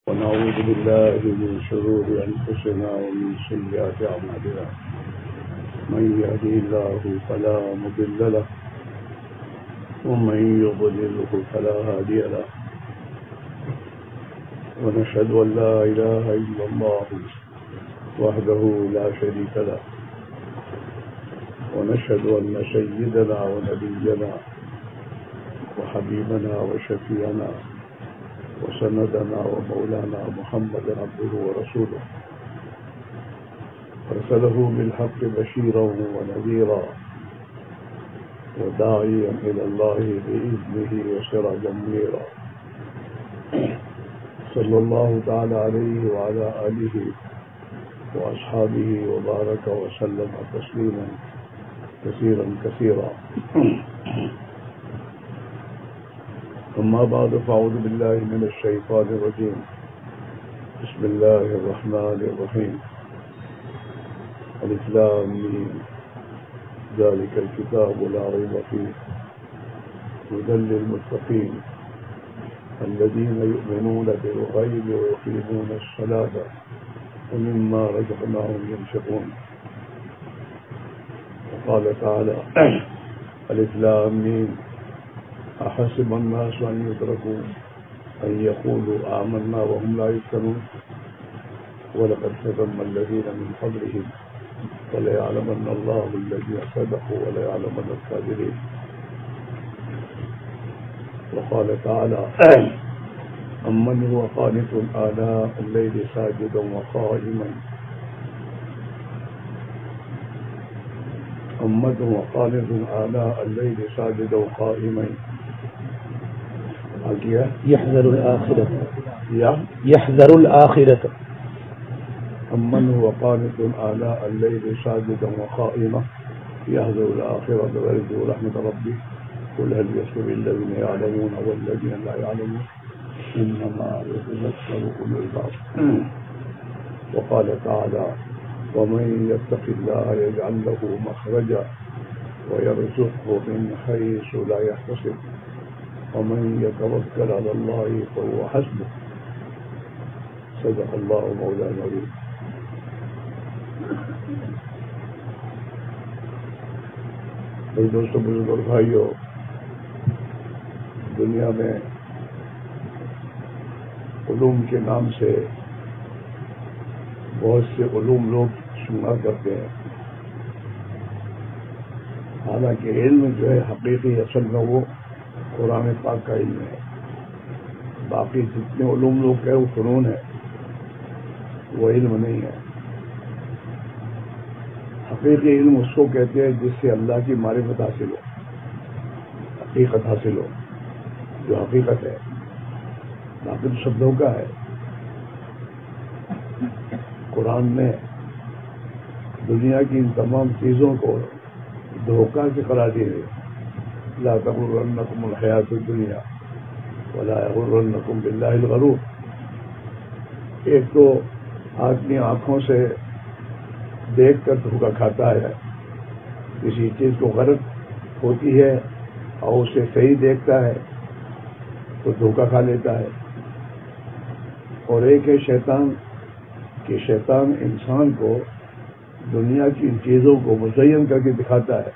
ونعوذ بالله من شرور أنفسنا ومن سيئات أعمالنا من يهده الله فلا مضل له ومن يضلله فلا هادي له ونشهد أن لا إله إلا الله وحده لا شريك له ونشهد أن سيدنا ونبينا وحبيبنا وشفيعنا وسندنا ومولانا محمد عبده ورسوله أرسله بالحق بشيرا ونذيرا وداعيا إلى الله بإذنه وسراجا منيرا صلى الله تعالى عليه وعلى آله وأصحابه وبارك وسلم تسليما كثيرا كثيرا. أما بعد فأعوذ بالله من الشيطان الرجيم. بسم الله الرحمن الرحيم. ألف لام ميم ذلك الكتاب لا ريب فيه هدى للمتقين الذين يؤمنون بالغيب ويقيمون الصلاة ومما رزقناهم ينفقون. وقال تعالى ألف لام ميم أحسب الناس أن يتركوا أن يقولوا آمنا وهم لا يفتنون ولقد فتنا الذين من قبلهم وليعلمن الله الذين صدقوا وليعلمن الكاذبين. وقال تعالى أمن هو قانت آناء الليل ساجدا وقائما أمن هو قانت آناء الليل ساجدا وقائما يحذر الآخرة أمن هو قانت آناء الليل ساجدا وقائما يحذر الآخرة ويرجو رحمة ربه قل هل يستوي الذين يعلمون والذين لا يعلمون إنما يتذكر أولو الألباب. وقال تعالى ومن يتق الله يجعل له مخرجا ويرزقه من حيث لا يحتسب ومن يتوكل على الله فهو حسبه. صدق الله مولانا العظيم. میرے دوستوں بزرگ اور بھائیوں، دنیا میں علوم کے نام سے بہت سے علوم لوگ شمار کرتے ہیں، حالانکہ علم جو ہے حقیقی اصل میں وہ قرآن پاک کا علم ہے. باقی جتنے علوم لوگ کہے وہ فنون ہے، وہ علم نہیں ہے. حقیقی علم اس کو کہتے ہیں جس سے اللہ کی معرفت حاصل ہو، حقیقت حاصل ہو، جو حقیقت ہے. باقی تو سب دھوکہ ہے. قرآن نے دنیا کی ان تمام چیزوں کو دھوکہ سے قرار دی ہے. لا تغرنکم الحیات الدنیا ولا یغرنکم باللہ الغرور. ایک تو آدمی آنکھوں سے دیکھ کر دھوکہ کھاتا ہے، کسی چیز کو غلط ہوتی ہے اور اسے صحیح دیکھتا ہے تو دھوکہ کھا لیتا ہے. اور ایک ہے شیطان، کہ شیطان انسان کو دنیا کی ان چیزوں کو مزین کر کے دکھاتا ہے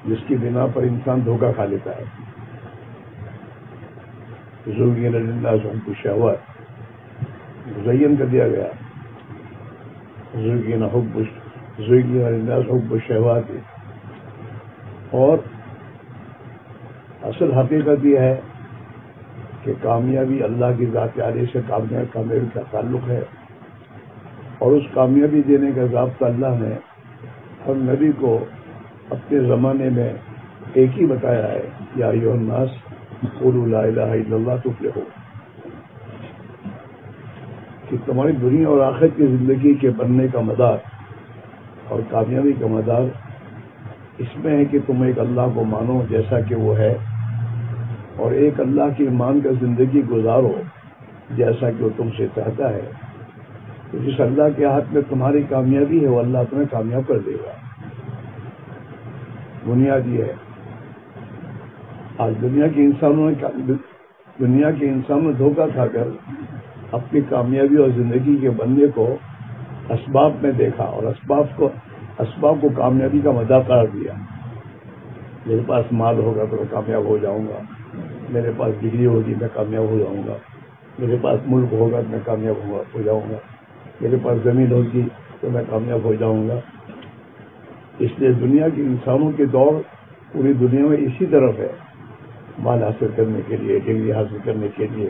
جس کی بنا پر انسان دھوکہ کھا لیتا ہے. زوجین للناس حب الشہوات مزین کر دیا گیا. زوجین للناس حب الشہوات. اور اصل حقیقت یہ ہے کہ کامیابی اللہ کی ذات عالیہ سے کامیابی کا تعلق ہے، اور اس کامیابی دینے کا ضابطہ اللہ نے ہر نبی کو اپنے زمانے میں ایک ہی بتایا ہے، یا ایھا الناس قولوا لا الہ الا اللہ تفلحوا. کہ تمہاری دنیا اور آخرت کی زندگی کے بننے کا مدار اور کامیابی کا مدار اس میں ہے کہ تم ایک اللہ کو مانو جیسا کہ وہ ہے، اور ایک اللہ کی مان کر زندگی گزارو جیسا کہ وہ تم سے چاہتا ہے. تو جس اللہ کے ہاتھ میں تمہاری کامیابی ہے وہ اللہ تمہیں کامیاب کر دے گا. بنیاد یہ ہے. آج دنیا کے انسانوں نے دھوکہ کھا کر اپنی کامیابی اور زندگی کے بننے کو اسباب میں دیکھا اور اسباب کو کامیابی کا مدار قرار دیا. میرے پاس مال ہوگا تو میں کامیاب ہو جاؤں گا, میرے پاس ڈگری ہوگی میں کامیاب ہو جاؤں گا, میرے پاس ملک ہوگا تو میں کامیاب ہو جاؤں گا, میرے پاس زمین ہوگی تو میں کامیاب ہو جاؤں گا. اس لیے دنیا کے انسانوں کی دوڑ پوری دنیا میں اسی طرف ہے, مال حاصل کرنے کے لیے, ڈگری حاصل کرنے کے لیے,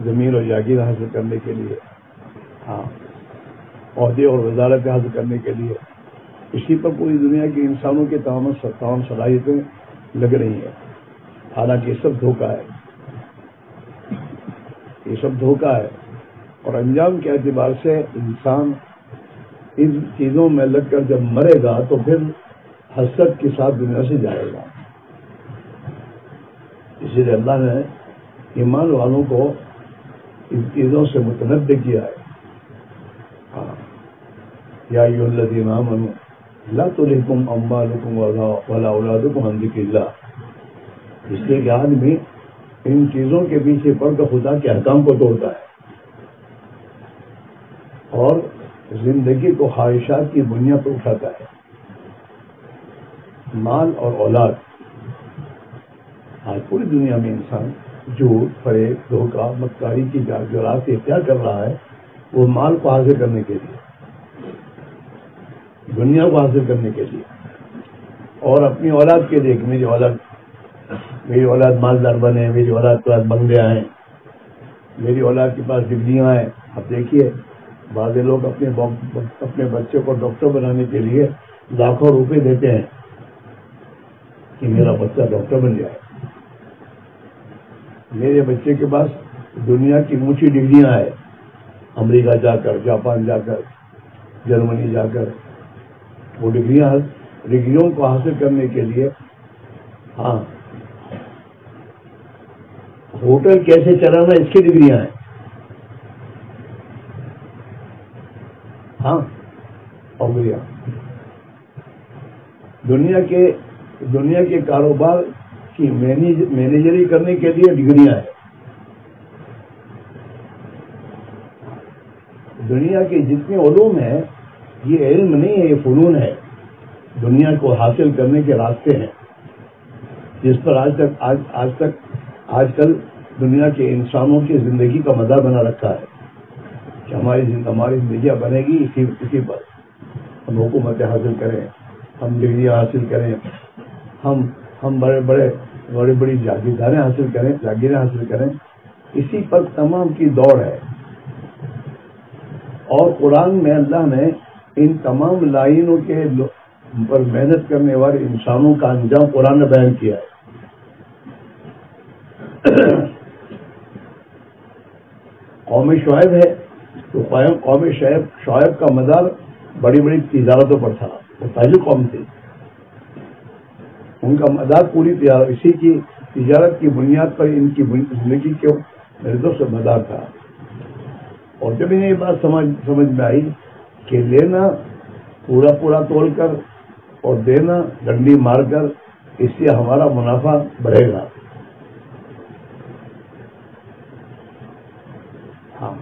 زمین اور جاگیر حاصل کرنے کے لیے, ہاں عہدے اور وزارت حاصل کرنے کے لیے. اسی پر پوری دنیا کے انسانوں کے تمام صلاحیتیں لگ رہی ہیں. حالانکہ یہ سب دھوکہ ہے, یہ سب دھوکہ ہے. اور انجام کے اعتبار سے انسان ان چیزوں میں لگ کر جب مرے گا تو پھر حسرت کے ساتھ دنیا سے جائے گا. اسی لیے اللہ نے ایمان والوں کو ان چیزوں سے متنبع کیا ہے. یا ایھا الذین آمنوا لا تلھکم اموالکم ولا اولادکم عن ذکر اللہ. اس لیے کہ آدمی ان چیزوں کے پیچھے پڑ کر خدا کے احکام کو توڑتا ہے اور زندگی کو خواہشات کی بنیاد پر اٹھاتا ہے. مال اور اولاد, آج پوری دنیا میں انسان جھوٹ, فریب, دھوکہ, مکاری کی جرات سے اختیار کر رہا ہے. وہ مال کو حاصل کرنے کے لیے, دنیا کو حاصل کرنے کے لیے, اور اپنی اولاد کے لیے کہ میری اولاد مالدار بنے, میری اولاد کے پاس بنگلے آئیں, میری اولاد کے پاس ڈگریاں آئیں. اب دیکھیے بعض لوگ اپنے بچے کو ڈاکٹر بنانے کے لیے لاکھوں روپے دیتے ہیں کہ میرا بچہ ڈاکٹر بن جائے. میرے بچے کے پاس دنیا کی اونچی ڈگریاں ہیں, امریکہ جا کر, جاپان جا کر, جرمنی جا کر. وہ ڈگریوں کو حاصل کرنے کے لیے, ہاں ہوٹل کیسے چلانا اس کی ڈگریاں ہیں. ہاں اور دنیا کے کاروبار کی مینیجری کرنے کے لیے ڈگریاں ہیں. دنیا کے جتنے علوم ہیں یہ علم نہیں ہے, یہ فنون ہے. دنیا کو حاصل کرنے کے راستے ہیں جس پر آج کل دنیا کے انسانوں کی زندگی کا مدار بنا رکھا ہے کہ ہماری زندگیاں بنے گی اسی پر. ہم حکومتیں حاصل کریں, ہم ڈگریاں حاصل کریں, ہم بڑی جاگیرداریں حاصل کریں. اسی پر تمام کی دوڑ ہے. اور قرآن میں اللہ نے ان تمام لائنوں کے پر محنت کرنے والے انسانوں کا انجام قرآن نے بیان کیا ہے. قوم شعیب ہے تو قوم شعیب کا مدار بڑی بڑی تجارتوں پر تھا. وہ پہلی قوم تھی, ان کا مدار پوری اسی کی تجارت کی بنیاد پر ان کی زندگی کے مردوں سے مدار تھا. اور جب انہیں یہ بات سمجھ میں آئی کہ لینا پورا تول کر اور دینا ڈنڈی مار کر, اس سے ہمارا منافع بڑھے گا. ہاں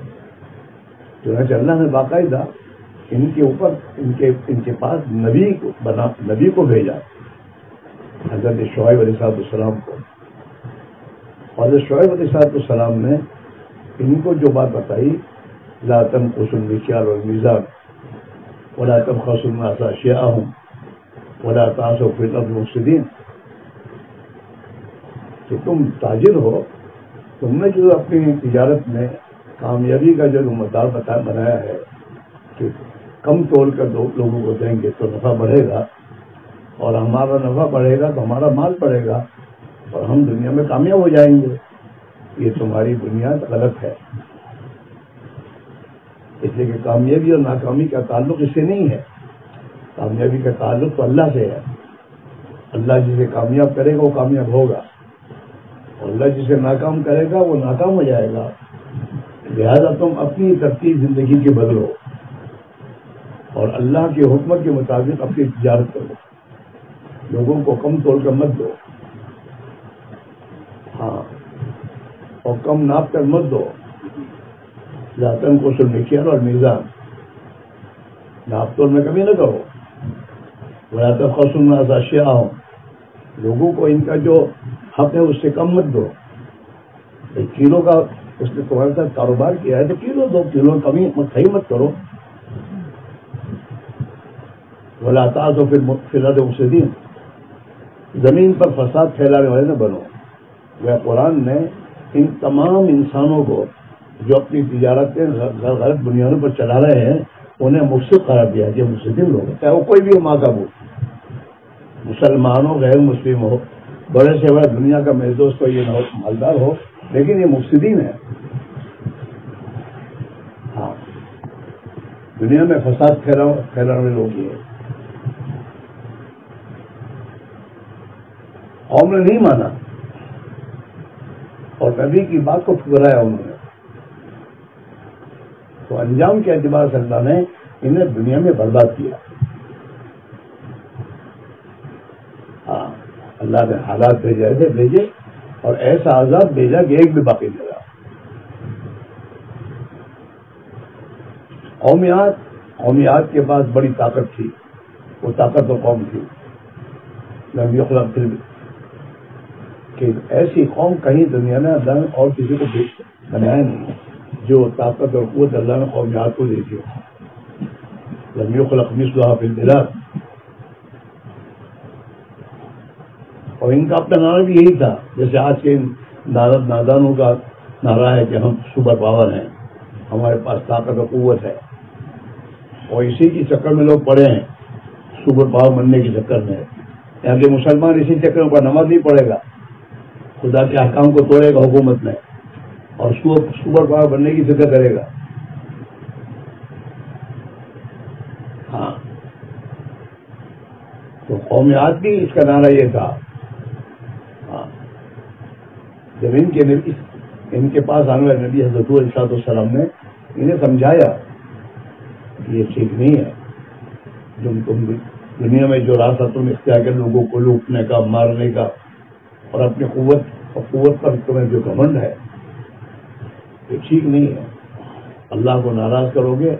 چنانچہ اللہ نے باقاعدہ ان کے اوپر ان کے پاس نبی کو بھیجا, حضرت شعیب علیہ السلام کو. حضرت شعیب علیہ السلام نے ان کو جو بات بتائی, لا تنقصوا المكيال والميزان ولا تبخسوا الناس اشياءهم ولا تعثوا في الارض مفسدين. کہ تم تاجر ہو, تم نے جو اپنی تجارت میں کامیابی کا جو مدار بنایا ہے کہ کم تول کر لوگوں کو دیں گے تو نفع بڑھے گا, اور ہمارا نفع بڑھے گا تو ہمارا مال بڑھے گا اور ہم دنیا میں کامیاب ہو جائیں گے. یہ تمہاری بنیاد غلط ہے. اس لیے کہ کامیابی اور ناکامی کا تعلق اس سے نہیں ہے. کامیابی کا تعلق تو اللہ سے ہے. اللہ جسے کامیاب کرے گا وہ کامیاب ہوگا, اور اللہ جسے ناکام کرے گا وہ ناکام ہو جائے گا. لہذا تم اپنی ترتیب زندگی کی بدلو اور اللہ کے حکم کے مطابق اپنی تجارت کرو. لوگوں کو کم تول کر مت دو, ہاں, اور کم ناپ کر مت دو. لا تنقصوا المكيال والميزان، ناپ تول میں کمی نہ کرو، ولا تبخسوا الناس اشیاءهم، لوگوں کو ان کا جو حق ہے اس سے کم مت دو. کلو کا اس نے تمہارے ساتھ کاروبار کیا ہے تو کلو دو، کلو کمی صحیح مت کرو. ولا تعثوا فی الارض مفسدین، زمین پر فساد پھیلانے والے نہ بنو. وہ قرآن نے ان تمام انسانوں کو جو اپنی تجارتیں غلط بنیادوں پر چلا رہے ہیں انہیں مفسد قرار دیا. یہ مفسدین لوگ ہیں، چاہے وہ کوئی بھی ہو، ماں کا وہ مسلمان ہو، غیر مسلم ہو، بڑے سے بڑا دنیا کا میرے دوست ہو، یہ نہ ہو مالدار ہو، لیکن یہ مفسدین ہے. ہاں، دنیا میں فساد پھیلانے والے لوگ یہ. قوم نے نہیں مانا اور نبی کی بات کو ٹھکرایا انہوں نے، تو انجام کے اعتبار سے اللہ نے انہیں دنیا میں برباد کیا. ہاں، اللہ نے حالات بھیجے اور ایسا عذاب بھیجا کہ ایک بھی باقی نہیں رہا. قومیات کے پاس بڑی طاقت تھی، وہ طاقت و قوم تھی. لم یخلق پھر کہ ایسی قوم کہیں دنیا میں اللہ نے اور کسی کو بنایا نہیں جو طاقت اور قوت اللہ نے قومیات کو دی تھی. لم یخلق مثلها فی البلاد. اور ان کا اپنا نعرہ بھی یہی تھا، جیسے آج کے نادانوں کا نعرہ ہے کہ ہم سپر پاور ہیں، ہمارے پاس طاقت اور قوت ہے. اور اسی کی چکر میں لوگ پڑے ہیں، سپر پاور بننے کے چکر میں. یہاں کے مسلمان اسی چکر میں نماز نہیں پڑھے گا، خدا کے احکام کو توڑے گا حکومت میں اور سپر پاور بننے کی فکر کرے گا. ہاں، تو قومیات بھی اس کا نعرہ یہ تھا. ہاں، جب ان کے پاس آنے والے نبی حضرت علیہ السلام نے انہیں سمجھایا کہ یہ ٹھیک نہیں ہے، تم دنیا میں جو راستہ تم اختیار کر لوگوں کو لوٹنے کا، مارنے کا، اور اپنی قوت پر تمہیں جو گھمنڈ ہے یہ ٹھیک نہیں ہے. اللہ کو ناراض کرو گے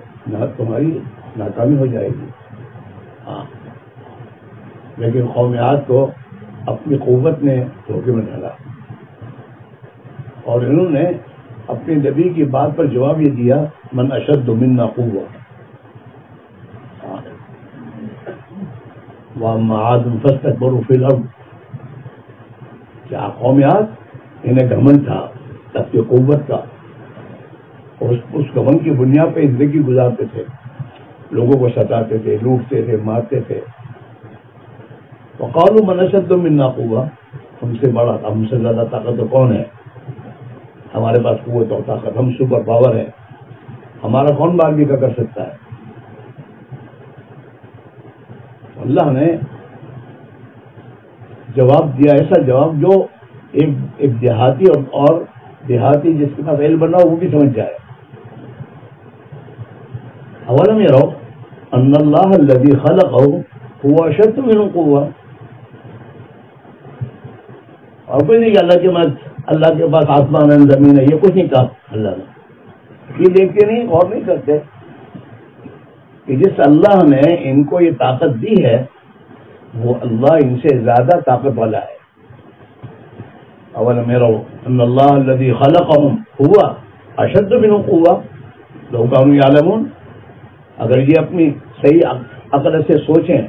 تمہاری ناکامی ہو جائے گی. ہاں، لیکن قومیات کو اپنی قوت نے دھوکے میں ڈالا اور انہوں نے اپنی نبی کی بات پر جواب یہ دیا، من اشد منا قوة. وَأَمَّا عَادٌ فَاسْتَكْبَرُوا فِي الْأَرْضِ. کیا قومیات انہیں گھمنڈ تھا اپنی قوت کا، اور اس گھمنڈ کی بنیاد پہ زندگی گزارتے تھے، لوگوں کو ستاتے تھے، لوٹتے تھے، مارتے تھے. وَقَالُوا مَنْ أَشَدُّ مِنَّا قُوَّةً. ہم سے بڑا، ہم سے زیادہ طاقت کون ہے؟ ہمارے پاس قوت اور طاقت، ہم سپر پاور ہیں، ہمارا کون بات بھی کر سکتا ہے؟ اللہ نے جواب دیا، ایسا جواب جو ایک دیہاتی اور دیہاتی جس کے پاس علم بنا وہ بھی سمجھ جائے. اولم یروا ان اللہ الذی خلقهم هو اشد منهم قوة. اور کوئی نہیں کہ اللہ کے پاس آسمان ہے، زمین ہے، یہ کچھ نہیں کہا اللہ نے. یہ دیکھتے نہیں، غور نہیں کرتے کہ جس اللہ نے ان کو یہ طاقت دی ہے وہ اللہ ان سے زیادہ طاقت والا ہے. اولم یروا ان اللہ الذی خلقهم هو اشد منهم قوة لو كانوا یعلمون. اگر یہ اپنی صحیح عقل سے سوچیں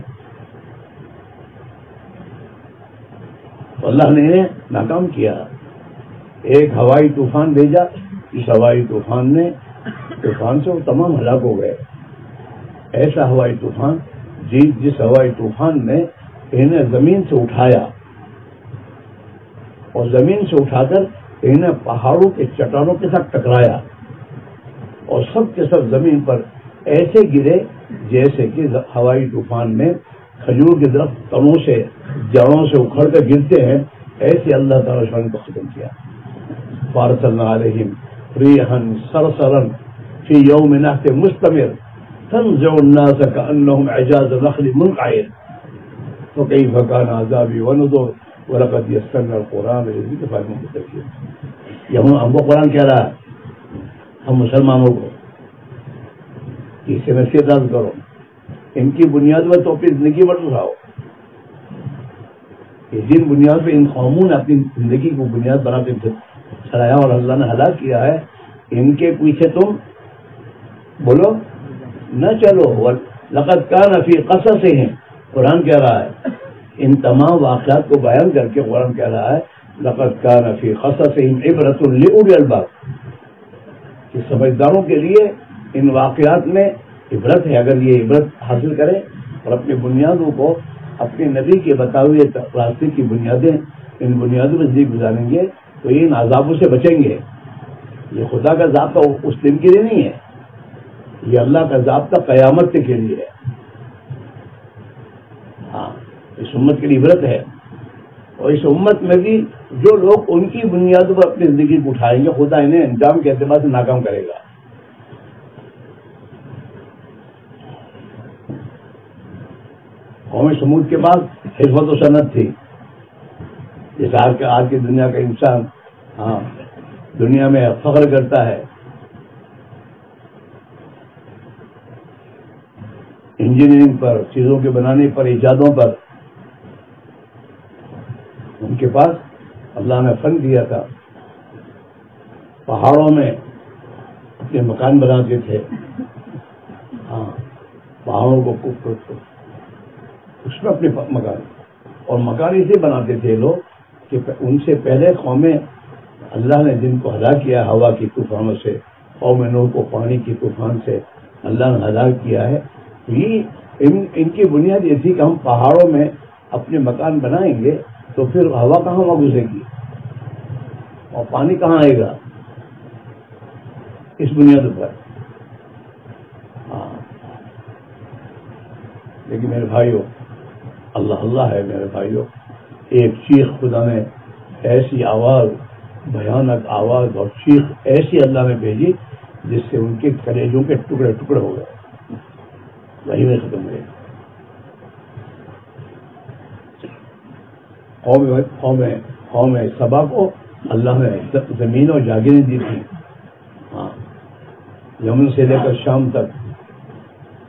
تو اللہ نے انہیں ناکام کیا. ایک ہوائی طوفان بھیجا، اس ہوائی طوفان سے وہ تمام ہلاک ہو گئے. ایسا ہوائی طوفان جس ہوائی طوفان نے انہیں زمین سے اٹھایا اور زمین سے اٹھا کر انہیں پہاڑوں کے چٹانوں کے ساتھ ٹکرایا اور سب کے سب زمین پر ایسے گرے جیسے کہ ہوائی طوفان میں کھجور کے درخت تنوں سے، جڑوں سے اکھڑ کر گرتے ہیں، ایسے اللہ تعالیٰ نے کو ختم کیا. فارسلنا علیہم ریحا صرصرا فی یوم نحس مستمر تنزع الناس كأنهم اعجاز نخل منقعر فكيف كان عذابي ونذر ولقد يسرنا القرآن للذكر فهل من مدكر. یہ ہم کو قرآن کہہ رہا ہے، ہم مسلمانوں کو کہ اسے نصیحت عرض کرو، ان کی بنیاد پر تو اپنی زندگی پر اٹھاؤ. جن بنیاد پہ ان قوموں نے اپنی زندگی کو بنیاد بنا کے چلایا اور اللہ نے ہلاک کیا ہے، ان کے پیچھے تم بولو نہ چلو. لقد کان فی قصصہم، قرآن کہہ رہا ہے، ان تمام واقعات کو بیان کر کے قرآن کہہ رہا ہے لقد کان فی قصصہم عبرۃ لأولی الباب، کہ سمجھداروں کے لیے ان واقعات میں عبرت ہے. اگر یہ عبرت حاصل کریں اور اپنی بنیادوں کو اپنے نبی کے بتائے ہوئے راستے کی بنیادیں ان بنیادوں میں زندگی گزاریں گے تو یہ ان عذابوں سے بچیں گے. یہ خدا کا ضابطہ اس دن کے لیے نہیں ہے، یہ اللہ کا ضابطہ قیامت کے لیے ہے. ہاں، اس امت کے لیے عبرت ہے. اور اس امت میں بھی جو لوگ ان کی بنیادوں پر اپنی زندگی کو اٹھائیں گے، خدا انہیں انجام کے اعتبار سے ناکام کرے گا. قوم سمود کے بعد حفظ و صنعت تھی. جیسے آج کی دنیا کا انسان ہاں دنیا میں فخر کرتا ہے انجینئرنگ پر، چیزوں کے بنانے پر، ایجادوں پر. ان کے پاس اللہ نے فن دیا تھا، پہاڑوں میں اپنے مکان بناتے تھے. ہاں، پہاڑوں کو اس میں اپنے مکان، اور مکان اسے بناتے تھے لوگ کہ ان سے پہلے قومیں اللہ نے جن کو ہلاک کیا ہوا کی طوفانوں سے، قوم نوح کو پانی کی طوفان سے اللہ نے ہلاک کیا ہے. یہ ان کی بنیاد یہ تھی کہ ہم پہاڑوں میں اپنے مکان بنائیں گے تو پھر ہوا کہاں گزرے گی اور پانی کہاں آئے گا، اس بنیاد پر. ہاں، لیکن میرے بھائیوں، اللہ اللہ ہے میرے بھائیوں. ایک چیخ خدا نے، ایسی آواز، بھیانک آواز اور چیخ ایسی اللہ نے بھیجی جس سے ان کے کلیجوں کے ٹکڑے ٹکڑے ہو گئے، وہی میں ختم ہوئے. قوم سبا کو اللہ نے زمین اور جاگیریں دی تھی. ہاں، یمن سے لے کر شام تک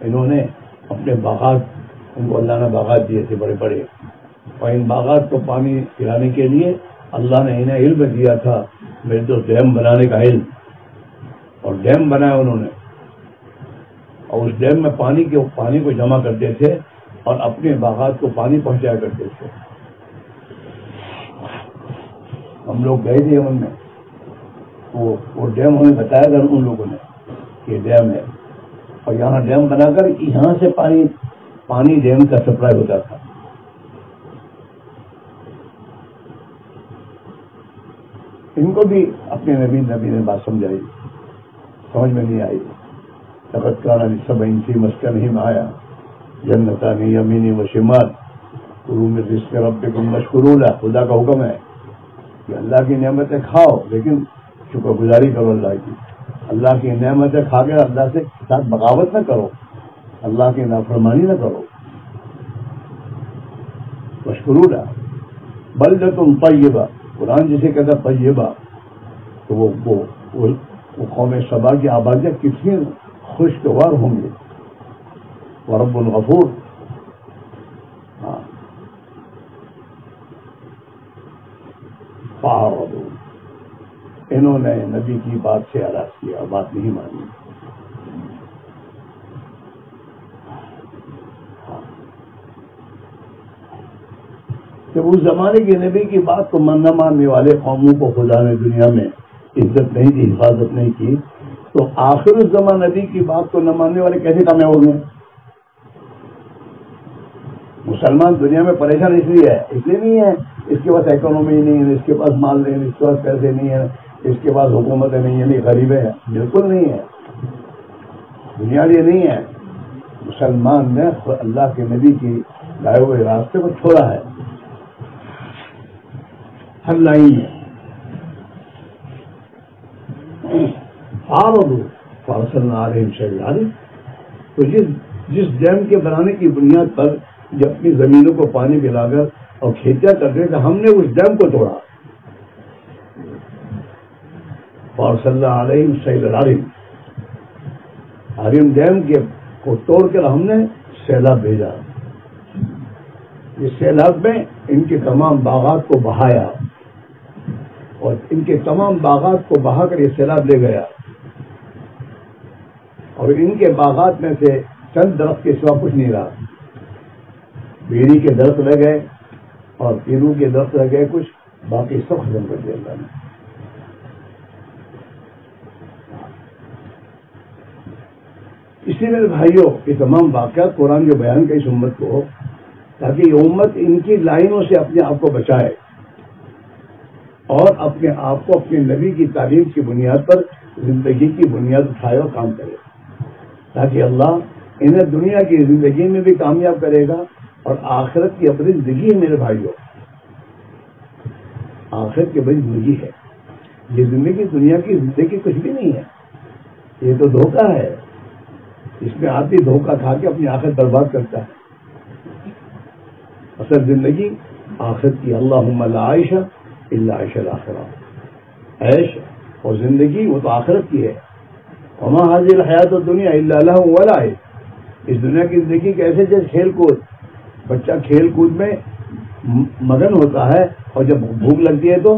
انہوں نے اپنے باغات، ان کو اللہ نے باغات دیے تھے بڑے بڑے، اور ان باغات کو پانی پلانے کے لیے اللہ نے انہیں علم دیا تھا، میرے تو ڈیم بنانے کا علم. اور ڈیم بنایا انہوں نے، اور اس ڈیم میں پانی کو جمع کرتے تھے اور اپنے باغات کو پانی پہنچایا کرتے تھے. ہم لوگ گئے تھے یمن میں، وہ ڈیم ہمیں بتایا تھا ان لوگوں نے کہ ڈیم ہے، اور یہاں ڈیم بنا کر یہاں سے پانی ڈیم کا سپلائی ہوتا تھا. ان کو بھی اپنے نبی نے بات سمجھائی، سمجھ میں نہیں آئی. لقد کان لسبع فی مسکنہم آیہ جنتان یمین و شمال کلوا من رزق ربکم واشکروا لہ. خدا کا حکم ہے کہ اللہ کی نعمتیں کھاؤ لیکن شکر گزاری کرو اللہ کی. اللہ کی نعمتیں کھا کے اللہ سے ساتھ بغاوت نہ کرو، اللہ کی نافرمانی نہ کرو. واشکروا لہ. بلدۃ طیبہ، قرآن جسے کہتا ہے طیبہ، تو وہ قوم سبا کی آبادیاں کتنی خوشگوار ہوں گے. ورب الغفور. ہاں، فاعرضوا، انہوں نے نبی کی بات سے اعراض کیا، بات نہیں مانی. کہ اس زمانے کے نبی کی بات کو نہ ماننے والے قوموں کو خدا نے دنیا میں عزت نہیں دی، حفاظت نہیں کی، تو آخر الزمان نبی کی بات کو نہ ماننے والے کیسے کامیاب ہوں گے؟ مسلمان دنیا میں پریشان اس لیے نہیں ہے اس کے پاس اکنومی نہیں ہے، اس کے پاس مال نہیں ہے، اس کے پاس پیسے نہیں ہے، اس کے پاس حکومتیں نہیں ہے، نہیں غریب ہے. بالکل نہیں ہے، دنیا یہ نہیں ہے. مسلمان نے اللہ کے نبی کی لائے ہوئے راستے کو چھوڑا ہے، ہر لائن میں. فارسلنا علیہم شیئا، تو جس ڈیم کے بنانے کی بنیاد پر جو اپنی زمینوں کو پانی پلا کر اور کھیتیاں کرتے تھے، ہم نے اس ڈیم کو توڑا. فارسلنا علیہم سیل العرم، عرم ڈیم کے کو توڑ کر ہم نے سیلاب بھیجا. اس سیلاب میں ان کے تمام باغات کو بہایا، اور ان کے تمام باغات کو بہا کر یہ سیلاب لے گیا، اور ان کے باغات میں سے چند درخت کے سوا کچھ نہیں رہا. بیڑی کے درخت رہ گئے اور پیرو کے درخت رہ گئے کچھ، باقی سب ختم کر دیا اللہ نے. اسی میرے بھائیوں یہ تمام واقعات قرآن کے بیان کا اس امت کو، تاکہ یہ امت ان کی لائنوں سے اپنے آپ کو بچائے اور اپنے آپ کو اپنے نبی کی تعلیم کی بنیاد پر زندگی کی بنیاد اٹھائے اور کام کرے، تاکہ اللہ انہیں دنیا کی زندگی میں بھی کامیاب کرے گا اور آخرت کی اپنی زندگی ہے. میرے بھائیوں آخرت کی بڑی زندگی ہے. یہ زندگی دنیا کی زندگی کچھ بھی نہیں ہے، یہ تو دھوکہ ہے. اس میں آدمی دھوکہ کھا کے اپنی آخرت برباد کرتا ہے. اصل زندگی آخرت کی. اللہم لا عیش الا عیش الآخرہ، عیش اور زندگی وہ تو آخرت کی ہے. وما هذه الحیات الدنیا الا لہو ولعب، اس دنیا کی زندگی کیسے جیسے کھیل کود، بچہ کھیل کود میں مگن ہوتا ہے اور جب بھوک لگتی ہے تو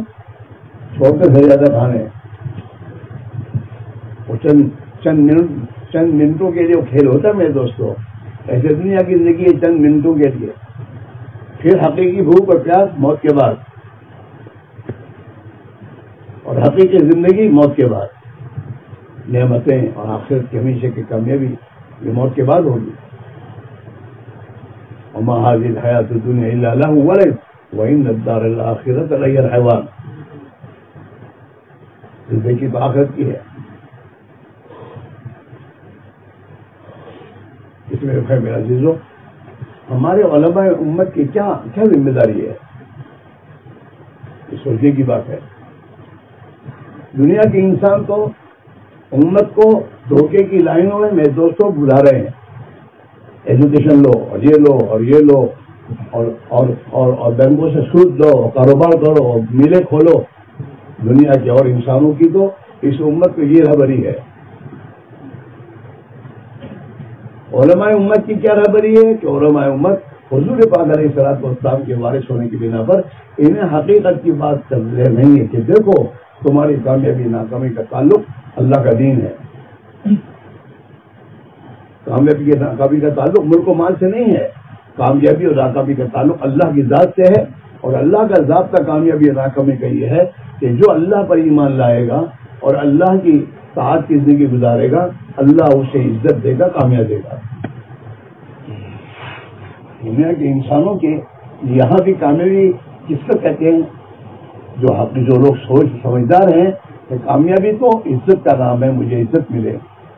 چھوڑ کر گھر جاتا کھانے. وہ چند منٹوں کے لیے وہ کھیل ہوتا ہے میرے دوستوں. ایسے دنیا کی زندگی ہے چند منٹوں کے لیے، پھر حقیقی بھوک اور پیاس موت کے بعد، اور حقیقی زندگی موت کے بعد. نعمتیں اور آخرت کی ہمیشہ کی کامیابی یہ موت کے بعد ہوگی. وما هذه الحیات الدنیا الا لہو ولعب وان الدار الاخرۃ لہی الحیوان. زندگی تو آخرت کی ہے. اس میں میرا عزیزو ہمارے علماء امت کی کیا ذمہ داری ہے، یہ سوچنے کی بات ہے. دنیا کے انسان تو امت کو دھوکے کی لائنوں میں میرے دوستوں بلا رہے ہیں. ایجوکیشن لو اور یہ لو اور یہ لو اور بینکوں سے سود لو، کاروبار کرو، میلے کھولو. دنیا کے اور انسانوں کی تو اس امت کو یہ رہبری ہے. علماء امت کی کیا رہبری ہے کہ علماء امت حضور پاک علیہ الصلوۃ والسلام کے وارث ہونے کی بنا پر انہیں حقیقت کی بات تبلیغ نہیں ہے کہ دیکھو تمہاری کامیابی ناکامی کا تعلق اللہ کا دین ہے. کامیابی کی ناکامی کا تعلق ملک و مال سے نہیں ہے. کامیابی اور ناکامی کا تعلق اللہ کی ذات سے ہے، اور اللہ کا ضابطہ کامیابی اور ناکامی کا یہ ہے کہ جو اللہ پر ایمان لائے گا اور اللہ کی طاعت کی زندگی گزارے گا اللہ اسے عزت دے گا، کامیاب دے گا. دنیا کے انسانوں کے یہاں بھی کامیابی کس کو کہتے ہیں؟ جو لوگ سمجھدار ہیں کہ کامیابی تو عزت کا نام ہے. مجھے عزت ملے،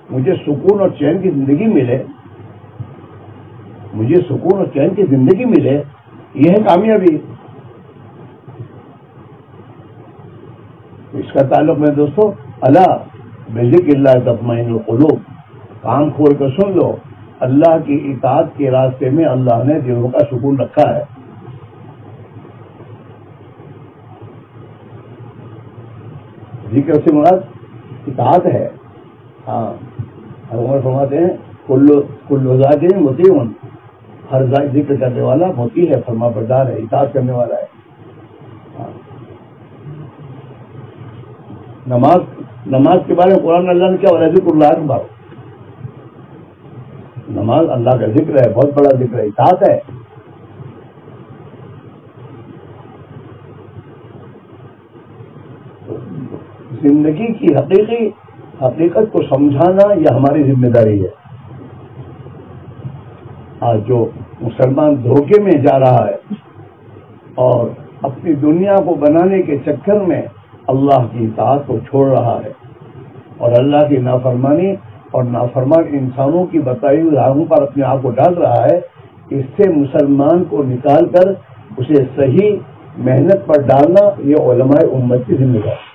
مجھے سکون اور چین کی زندگی ملے، مجھے سکون اور چین کی زندگی ملے، یہ ہے کامیابی. اس کا تعلق میں دوستو اللہ بذکر اللہ تطمئن القلوب. کان کھول کر سن لو، اللہ کی اطاعت کے راستے میں اللہ نے دلوں کا سکون رکھا ہے. ذکر سے مراد اطاعت ہے. ہاں عمر فرماتے ہیں کل ذات مطیع، ہر ذکر کرنے والا مطیع ہے، فرما بردار ہے، اطاعت کرنے والا ہے. نماز کے بارے میں قرآن اللہ نے کیا بولا؟ ذکر اللہ اکبر. نماز اللہ کا ذکر ہے، بہت بڑا ذکر ہے، اطاعت ہے. زندگی کی حقیقت کو سمجھانا یہ ہماری ذمہ داری ہے. آج جو مسلمان دھوکے میں جا رہا ہے اور اپنی دنیا کو بنانے کے چکر میں اللہ کی اطاعت کو چھوڑ رہا ہے اور اللہ کی نافرمانی اور نافرمان انسانوں کی بتائی ہوئی راہوں پر اپنے آپ کو ڈال رہا ہے، اس سے مسلمان کو نکال کر اسے صحیح محنت پر ڈالنا یہ علماء امت کی ذمہ داری ہے.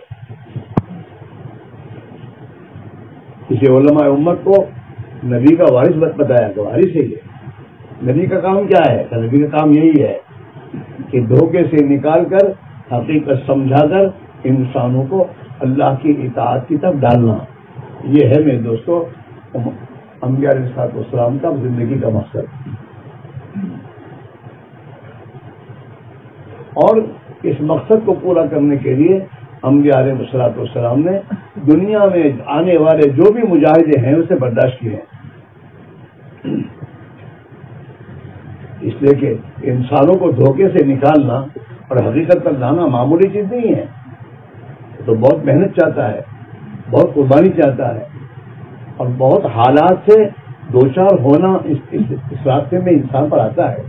اسے علماء امت کو نبی کا وارث بتایا کہ وارث ہے یہ. نبی کا کام کیا ہے؟ نبی کا کام یہی ہے کہ دھوکے سے نکال کر حقیقت سمجھا کر انسانوں کو اللہ کی اطاعت کی طرف ڈالنا. یہ ہے میرے دوستو انبیاء علیہ السلام کا زندگی کا مقصد. اور اس مقصد کو پورا کرنے کے لیے انبیاء علیہ السلام نے دنیا میں آنے والے جو بھی مجاہدے ہیں اسے برداشت کیے ہیں. اس لیے کہ انسانوں کو دھوکے سے نکالنا اور حقیقت پر لانا معمولی چیز نہیں ہے. تو بہت محنت چاہتا ہے, بہت قربانی چاہتا ہے, اور بہت حالات سے دوچار ہونا اس راستے میں انسان پر آتا ہے.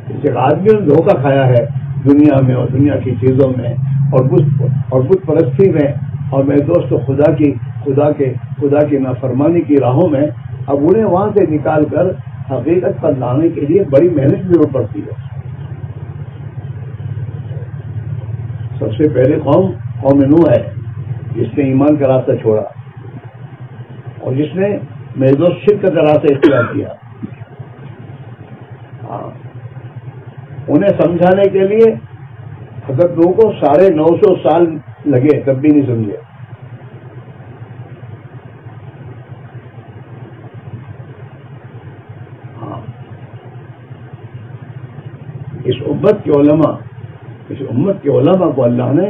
اس ایک آدمی نے دھوکہ کھایا ہے دنیا میں اور دنیا کی چیزوں میں اور بت پرستی میں, اور میرے دوست خدا کی نافرمانی کی راہوں میں. اب انہیں وہاں سے نکال کر حقیقت پر لانے کے لیے بڑی محنت کی ضرورت پڑتی ہے. سب سے پہلے قوم نوح ہے جس نے ایمان کا راستہ چھوڑا اور جس نے میرے دوست شرک کا راستہ اختیار کیا. انہیں سمجھانے کے لیے حضرت نوح کو 950 سال لگے, تب بھی نہیں سمجھے. اس امت کے علماء کو اللہ نے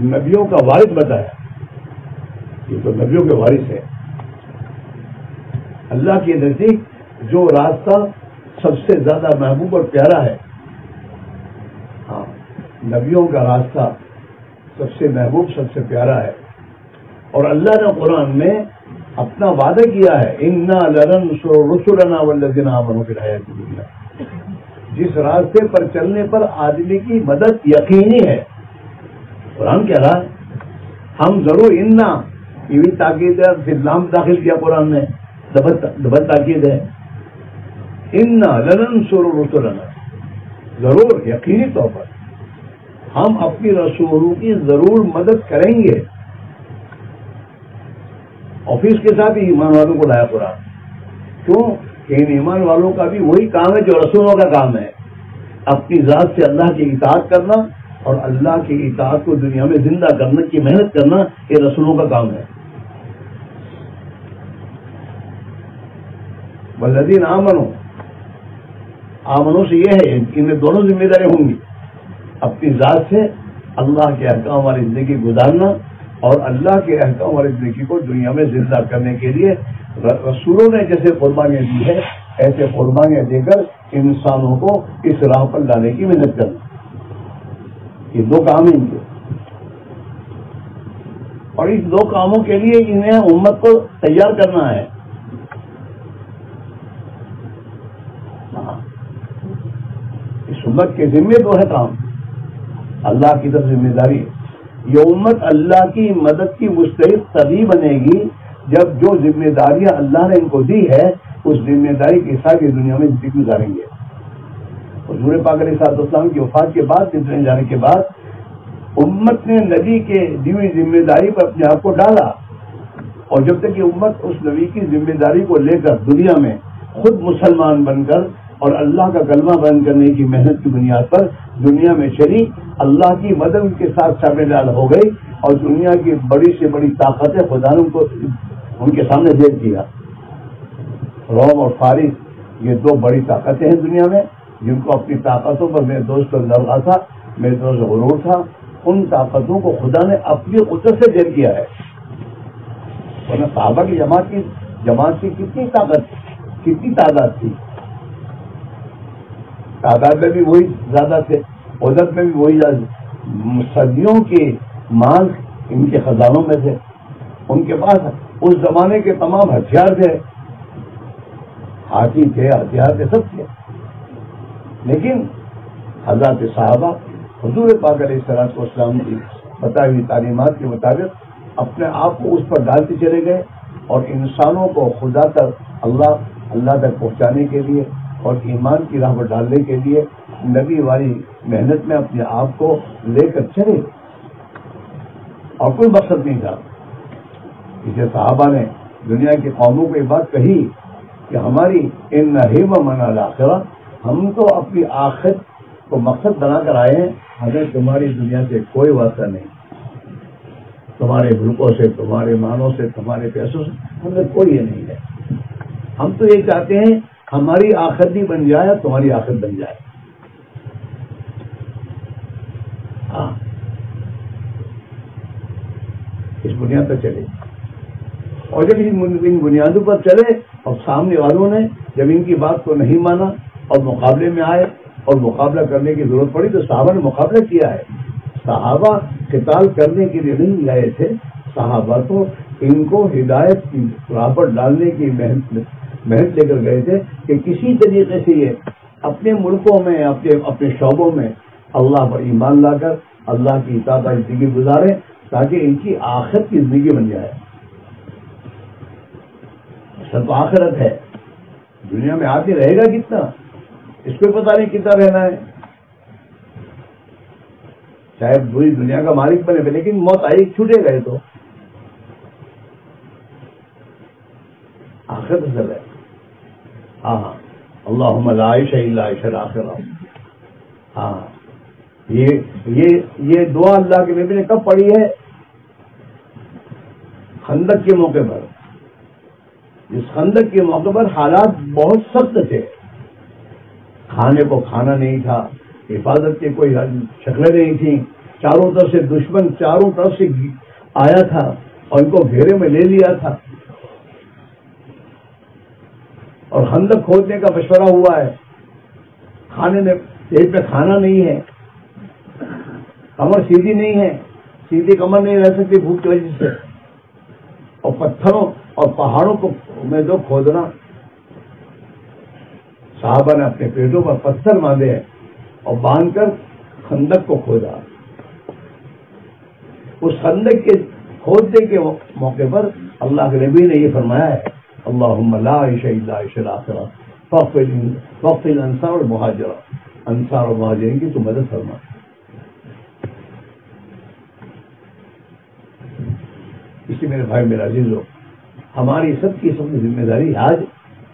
نبیوں کا وارث بتایا. یہ تو نبیوں کے وارث ہے. اللہ کے نزدیک جو راستہ سب سے زیادہ محبوب اور پیارا ہے, نبیوں کا راستہ سب سے محبوب, سب سے پیارا ہے. اور اللہ نے قرآن میں اپنا وعدہ کیا ہے, انا لننصر رسلنا والذین آمنوا فی الحیاۃ الدنیا. جس راستے پر چلنے پر آدمی کی مدد یقینی ہے. قرآن کہہ رہا ہے ہم ضرور انا, یہ بھی تاکید ہے, پھر لام داخل کیا قرآن نے, ڈبل تاکید ہے. انا لننصر رسلنا, ضرور یقینی طور پر ہم اپنی رسولوں کی ضرور مدد کریں گے. اور پھر اس کے ساتھ ہی ایمان والوں کو لایا قرآن. کیوں کہ ان ایمان والوں کا بھی وہی کام ہے جو رسولوں کا کام ہے, اپنی ذات سے اللہ کی اطاعت کرنا اور اللہ کی اطاعت کو دنیا میں زندہ کرنے کی محنت کرنا. یہ رسولوں کا کام ہے. والذین آمنوا سے یہ ہے ان میں دونوں ذمہ داری ہوں گی, اپنی ذات سے اللہ کے احکام والی زندگی گزارنا اور اللہ کے احکام والی زندگی کو دنیا میں زندہ کرنے کے لیے رسولوں نے جیسے قربانیاں دی ہے ایسے قربانیاں دے کر انسانوں کو اس راہ پر لانے کی محنت کرنا. یہ دو کام ہیں ان کے, اور اس دو کاموں کے لیے انہیں امت کو تیار کرنا ہے. اس امت کے ذمے دو ہے کام, اللہ کی طرف ذمہ داری. یہ امت اللہ کی مدد کی مستحق تبھی بنے گی جب جو ذمہ داریاں اللہ نے ان کو دی ہے اس ذمہ داری کے ساتھ یہ دنیا میں زندگی گزاریں گے. حضور پاک علیہ السلام کی وفات کے بعد, دنیا جانے کے بعد, امت نے نبی کے دی ہوئی ذمہ داری پر اپنے آپ کو ڈالا, اور جب تک یہ امت اس نبی کی ذمہ داری کو لے کر دنیا میں خود مسلمان بن کر اور اللہ کا کلمہ بیان کرنے کی محنت کی بنیاد پر دنیا میں چلی, اللہ کی مدد کے ساتھ شامل ہو گئی اور دنیا کی بڑی سے بڑی طاقتیں خدا نے ان کے سامنے دیکھ دیا. روم اور فارس یہ دو بڑی طاقتیں ہیں دنیا میں جن کو اپنی طاقتوں پر میرے دوست کو لڑا تھا, میرے دوست غرور تھا. ان طاقتوں کو خدا نے اپنی قدرت سے دیر کیا ہے. ورنہ صحابہ کی جماعت کی کتنی تعداد تھی, تعداد میں بھی وہی زیادہ تھے, عدد میں بھی وہی زیادہ. صدیوں کے مال ان کے خزانوں میں تھے, ان کے پاس اس زمانے کے تمام ہتھیار تھے, ہاتھی تھے, ہتھیار تھے, سب تھے. لیکن حضرات صحابہ حضور پاک علیہ السلام کی بتائی ہوئی تعلیمات کے مطابق اپنے آپ کو اس پر ڈالتے چلے گئے اور انسانوں کو خدا تک اللہ تک پہنچانے کے لیے اور ایمان کی راہ پر ڈالنے کے لیے نبی والی محنت میں اپنے آپ کو لے کر چلے, اور کوئی مقصد نہیں تھا. اسے صحابہ نے دنیا کی قوموں کو یہ بات کہی کہ ہماری ان من الاخرہ, ہم تو اپنی آخرت کو مقصد بنا کر آئے ہیں, ہمیں تمہاری دنیا سے کوئی واسطہ نہیں. تمہارے ملکوں سے، تمہارے مالوں سے، تمہارے پیسوں سے ہمیں کوئی یہ نہیں ہے. ہم تو یہ چاہتے ہیں ہماری آخرت بھی بن جائے، تمہاری آخرت بن جائے. ہاں، اس بنیاد پر چلے. اور جب ان بنیادوں پر چلے اور سامنے والوں نے جب ان کی بات کو نہیں مانا اور مقابلے میں آئے اور مقابلہ کرنے کی ضرورت پڑی تو صحابہ نے مقابلہ کیا ہے. صحابہ قتال کرنے کے لیے نہیں گئے تھے، صحابہ تو ان کو ہدایت کی راہ پر ڈالنے کی محنت لے کر گئے تھے کہ کسی طریقے سے یہ اپنے ملکوں میں، اپنے شعبوں میں اللہ پر ایمان لا کر اللہ کی اطاعت کی زندگی گزارے تاکہ ان کی آخرت کی زندگی بن جائے. سب آخرت ہے. دنیا میں آدمی رہے گا کتنا، اس کو پتہ نہیں کتنا رہنا ہے. چاہے پوری دنیا کا مالک بنے لیکن موت آئی چھوٹے گئے تو آخرت اصل ہے. ہاں اللہم لا عیش الا عیش الاخرہ. ہاں، یہ دعا اللہ کے نبی نے کب پڑھی ہے؟ خندق کے موقع پر. اس خندق کے موقع پر حالات بہت سخت تھے، کھانے کو کھانا نہیں تھا، حفاظت کی کوئی شکلیں نہیں تھیں، چاروں طرف سے دشمن چاروں طرف سے آیا تھا اور ان کو گھیرے میں لے لیا تھا. اور خندق کھودنے کا مشورہ ہوا ہے، کھانے میں پیٹ پہ کھانا نہیں ہے، کمر سیدھی نہیں ہے، سیدھی کمر نہیں رہ سکتی بھوک کی وجہ سے، اور پتھروں اور پہاڑوں کو میں جو کھودنا. صحابہ نے اپنے پیٹوں پر پتھر باندھے اور باندھ کر خندق کو کھودا. اس خندق کے کھودنے کے موقع پر اللہ کے نبی نے یہ فرمایا ہے اللہم لا عیش الا عیش الاخرہ فاغفر الانصار والمہاجرہ. انصار اور مہاجرین کی تو مدد فرما. اسی میرے بھائی میرا عزیز ہو، ہماری سب کی ذمہ داری آج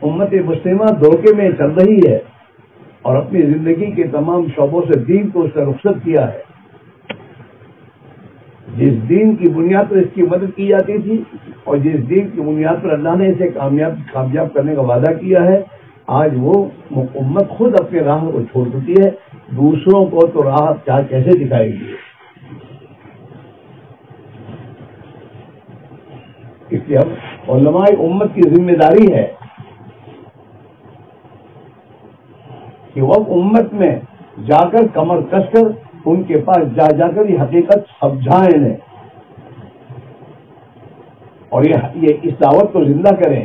امت مسلمہ دھوکے میں چل رہی ہے اور اپنی زندگی کے تمام شعبوں سے دین کو اس کا رخصت کیا ہے. جس دین کی بنیاد پر اس کی مدد کی جاتی تھی اور جس دین کی بنیاد پر اللہ نے اسے کامیاب کرنے کا وعدہ کیا ہے، آج وہ امت خود اپنے راہ کو چھوڑ چکی ہے. دوسروں کو تو راہ کیسے دکھائے گی؟ اس لیے اب علماء امت کی ذمہ داری ہے کہ وہ امت میں جا کر کمر کس کر ان کے پاس جا کر یہ حقیقت سمجھائیں انہیں اور یہ اس دعوت کو زندہ کریں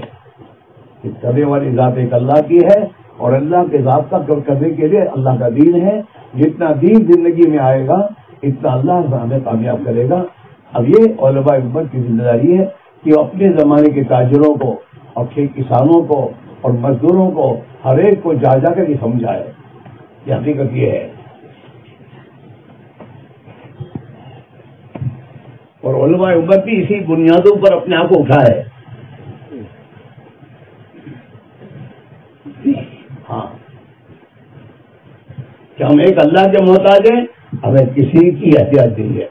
کہ کرنے والی ذات ایک اللہ کی ہے اور اللہ کے ذات کا کرنے کے لیے اللہ کا دین ہے. جتنا دین زندگی میں آئے گا اتنا اللہ ہمیں کامیاب کرے گا. اب یہ علماء امت کی ذمہ داری ہے کہ وہ اپنے زمانے کے تاجروں کو اور کسانوں کو اور مزدوروں کو ہر ایک کو جا کر یہ سمجھائے. یہ حقیقت یہ ہے. اور علماء امت بھی اسی بنیادوں پر اپنے آپ کو اٹھائے. ہاں، کہ ہم ایک اللہ کے محتاج ہیں، ہمیں کسی کی احتیاج نہیں ہے.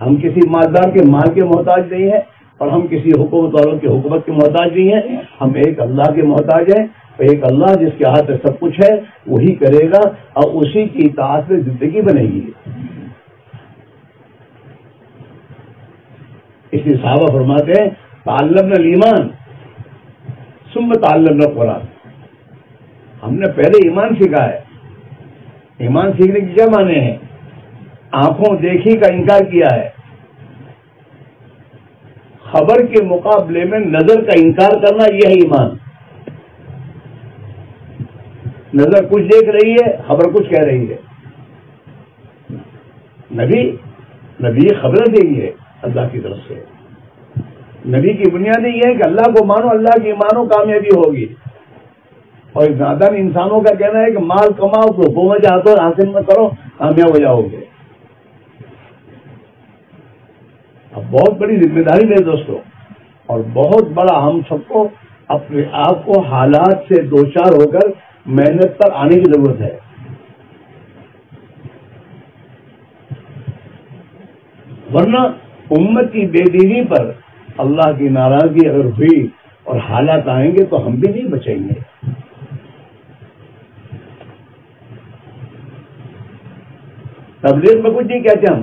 ہم کسی مالدار کے مال کے محتاج نہیں ہیں اور ہم کسی حکومت والوں کی حکومت کے محتاج نہیں ہیں. ہم ایک اللہ کے محتاج ہیں. ایک اللہ جس کے ہاتھ میں سب کچھ ہے وہی کرے گا اور اسی کی اطاعت میں زندگی بنے گی. اس لیے صحابہ فرماتے ہیں تعلمنا الایمان ثم تعلمنا القرآن. ہم نے پہلے ایمان سیکھا ہے. ایمان سیکھنے کی کیا معنی ہے؟ آنکھوں دیکھی کا انکار کیا ہے. خبر کے مقابلے میں نظر کا انکار کرنا یہ ہے ایمان. نظر کچھ دیکھ رہی ہے، خبر کچھ کہہ رہی ہے. نبی خبریں دیں گے اللہ کی طرف سے. نبی کی بنیاد یہ ہے کہ اللہ کو مانو، اللہ کی مانو، کامیابی ہوگی. اور نادان انسانوں کا کہنا ہے کہ مال کماؤ تو حکومت ہاتھوں حاصل نہ کرو، کامیاب ہو جاؤ گے. اب بہت بڑی ذمہ داری میرے دوستوں اور بہت بڑا ہم سب کو اپنے آپ کو حالات سے دوچار ہو کر محنت پر آنے کی ضرورت ہے. ورنہ امت کی بے دینی پر اللہ کی ناراضگی اگر ہوئی اور حالات آئیں گے تو ہم بھی نہیں بچیں گے. تبلیغ میں کچھ نہیں کہتے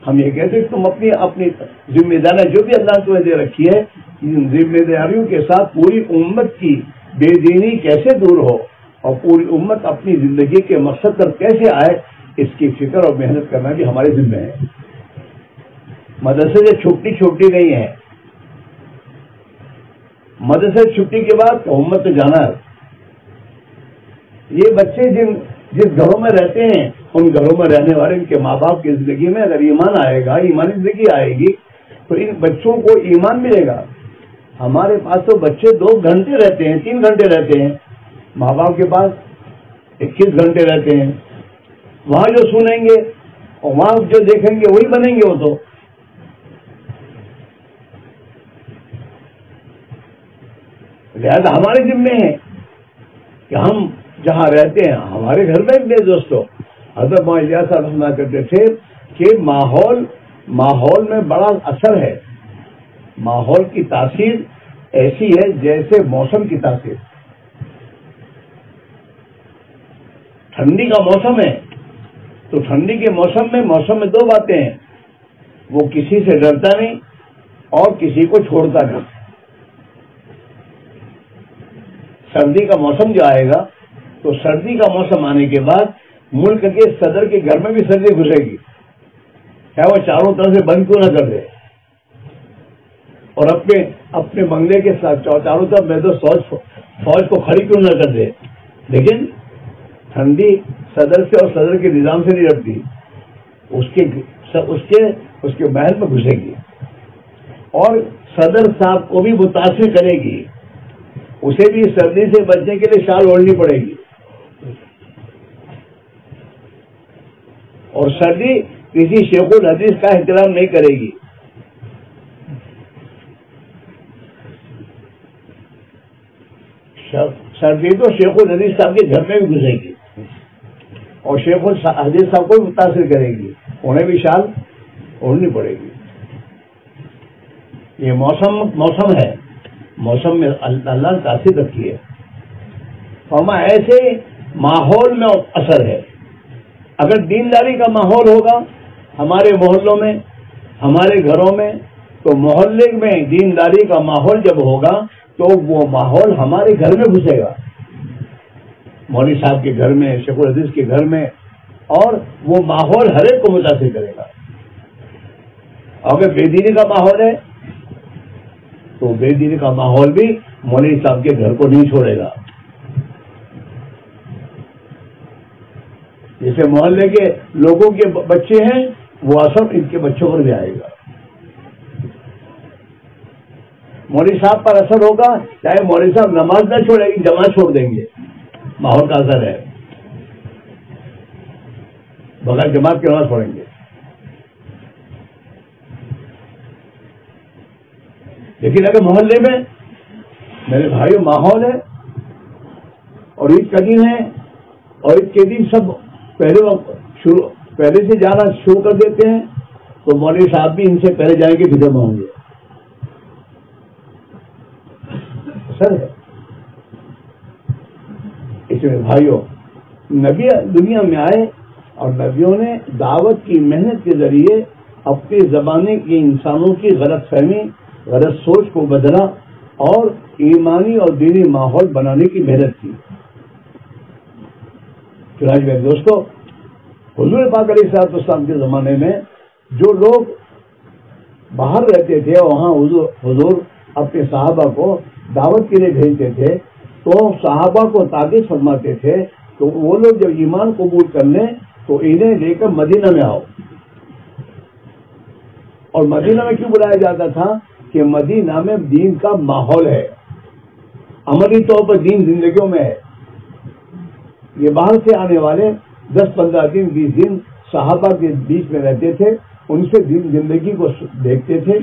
ہم یہ کہتے کہ تم اپنی ذمہ داریاں جو بھی اللہ تمہیں دے رکھی ہے ان ذمہ داریوں کے ساتھ پوری امت کی بے دینی کیسے دور ہو اور پوری امت اپنی زندگی کے مقصد پر کیسے آئے اس کی فکر اور محنت کرنا بھی ہمارے ذمہ ہے. مدرسے سے چھٹی نہیں ہے. مدرسے چھٹی کے بعد امت تو جانا ہے. یہ بچے جس گھروں میں رہتے ہیں ان گھروں میں رہنے والے ان کے ماں باپ کی زندگی میں اگر ایمان آئے گا, ایمانی زندگی آئے گی تو ان بچوں کو ایمان ملے گا. ہمارے پاس تو بچے 2 گھنٹے رہتے ہیں, 3 گھنٹے رہتے ہیں, ماں باپ کے پاس 21 گھنٹے رہتے ہیں. وہاں جو سنیں گے اور وہاں جو دیکھیں گے وہی بنیں گے. وہ تو لہذا ہمارے ذمے ہے کہ ہم جہاں رہتے ہیں ہمارے گھر میں میرے دوستوں حضرت مولانا الیاس صاحب فرمایا کرتے تھے کہ ماحول میں بڑا اثر ہے. ماحول کی تاثیر ایسی ہے جیسے موسم کی تاثیر. ٹھنڈی کا موسم ہے تو ٹھنڈی کے موسم میں 2 باتیں ہیں, وہ کسی سے ڈرتا نہیں اور کسی کو چھوڑتا نہیں. سردی کا موسم جو آئے گا تو سردی کا موسم آنے کے بعد ملک کے صدر کے گھر میں بھی سردی گھسے گی, چاہے وہ چاروں طرف سے بند کیوں نہ کر دے اور اپنے بنگلے کے ساتھ چاروں طرف میں تو فوج کو کھڑی کیوں نہ کر دے. لیکن ٹھنڈی صدر سے اور صدر کے نظام سے نہیں ڈرتی, اس کے محل میں گھسے گی اور صدر صاحب کو بھی متاثر کرے گی. اسے بھی سردی سے بچنے کے لیے شال اوڑھنی پڑے گی اور سردی کسی شیخ الحدیث کا احترام نہیں کرے گی. سردی تو شیخ الحدیث صاحب کے گھر میں بھی گھسے گی اور شیخ الحدیث صاحب کو بھی متاثر کرے گی, انہیں بھی شال اوڑھنی پڑے گی. یہ موسم ہے, موسم میں اللہ نے تاثیر رکھی ہے. فرمایا ایسے ماحول میں اثر ہے. اگر دینداری کا ماحول ہوگا ہمارے محلوں میں ہمارے گھروں میں تو محلے میں دینداری کا ماحول جب ہوگا تو وہ ماحول ہمارے گھر میں گھسے گا, مولوی صاحب کے گھر میں, شیخ الحدیث کے گھر میں, اور وہ ماحول ہر ایک کو متاثر کرے گا. اگر بے دینی کا ماحول ہے تو بے دینی کا ماحول بھی مولوی صاحب کے گھر کو نہیں چھوڑے گا. جیسے محلے کے لوگوں کے بچے ہیں وہ اثر ان کے بچوں پر بھی آئے گا. مولوی صاحب پر اثر ہوگا, چاہے مولوی صاحب نماز نہ چھوڑیں گے, جماعت چھوڑ دیں گے, ماحول کا اثر ہے, بغیر جماعت کی نماز پڑھیں گے. لیکن اگر محلے میں میرے بھائیوں ماحول ہے اور عید کا دن ہے اور عید کے دن سب پہلے سے جانا شروع کر دیتے ہیں تو مولوی صاحب بھی ان سے پہلے جائیں گے, پھر جمع ہوں گے. سر اس میں بھائیوں نبی دنیا میں آئے اور نبیوں نے دعوت کی محنت کے ذریعے اپنے زمانے کے انسانوں کی غلط فہمی غلط سوچ کو بدلا اور ایمانی اور دینی ماحول بنانے کی محنت کی. چنانچہ میرے دوستو حضور پاک علیہ الصلوۃ والسلام کے زمانے میں جو لوگ باہر رہتے تھے وہاں حضور اپنے صحابہ کو دعوت کے لیے بھیجتے تھے تو صحابہ کو تاکید فرماتے تھے تو وہ لوگ جب ایمان قبول کر لیں تو انہیں لے کر مدینہ میں آؤ. اور مدینہ میں کیوں بلایا جاتا تھا کہ مدینہ میں دین کا ماحول ہے, عملی طور پر دین زندگیوں میں ہے. یہ باہر سے آنے والے 10-15 دن 20 دن صحابہ کے بیچ میں رہتے تھے, ان سے دین زندگی کو دیکھتے تھے,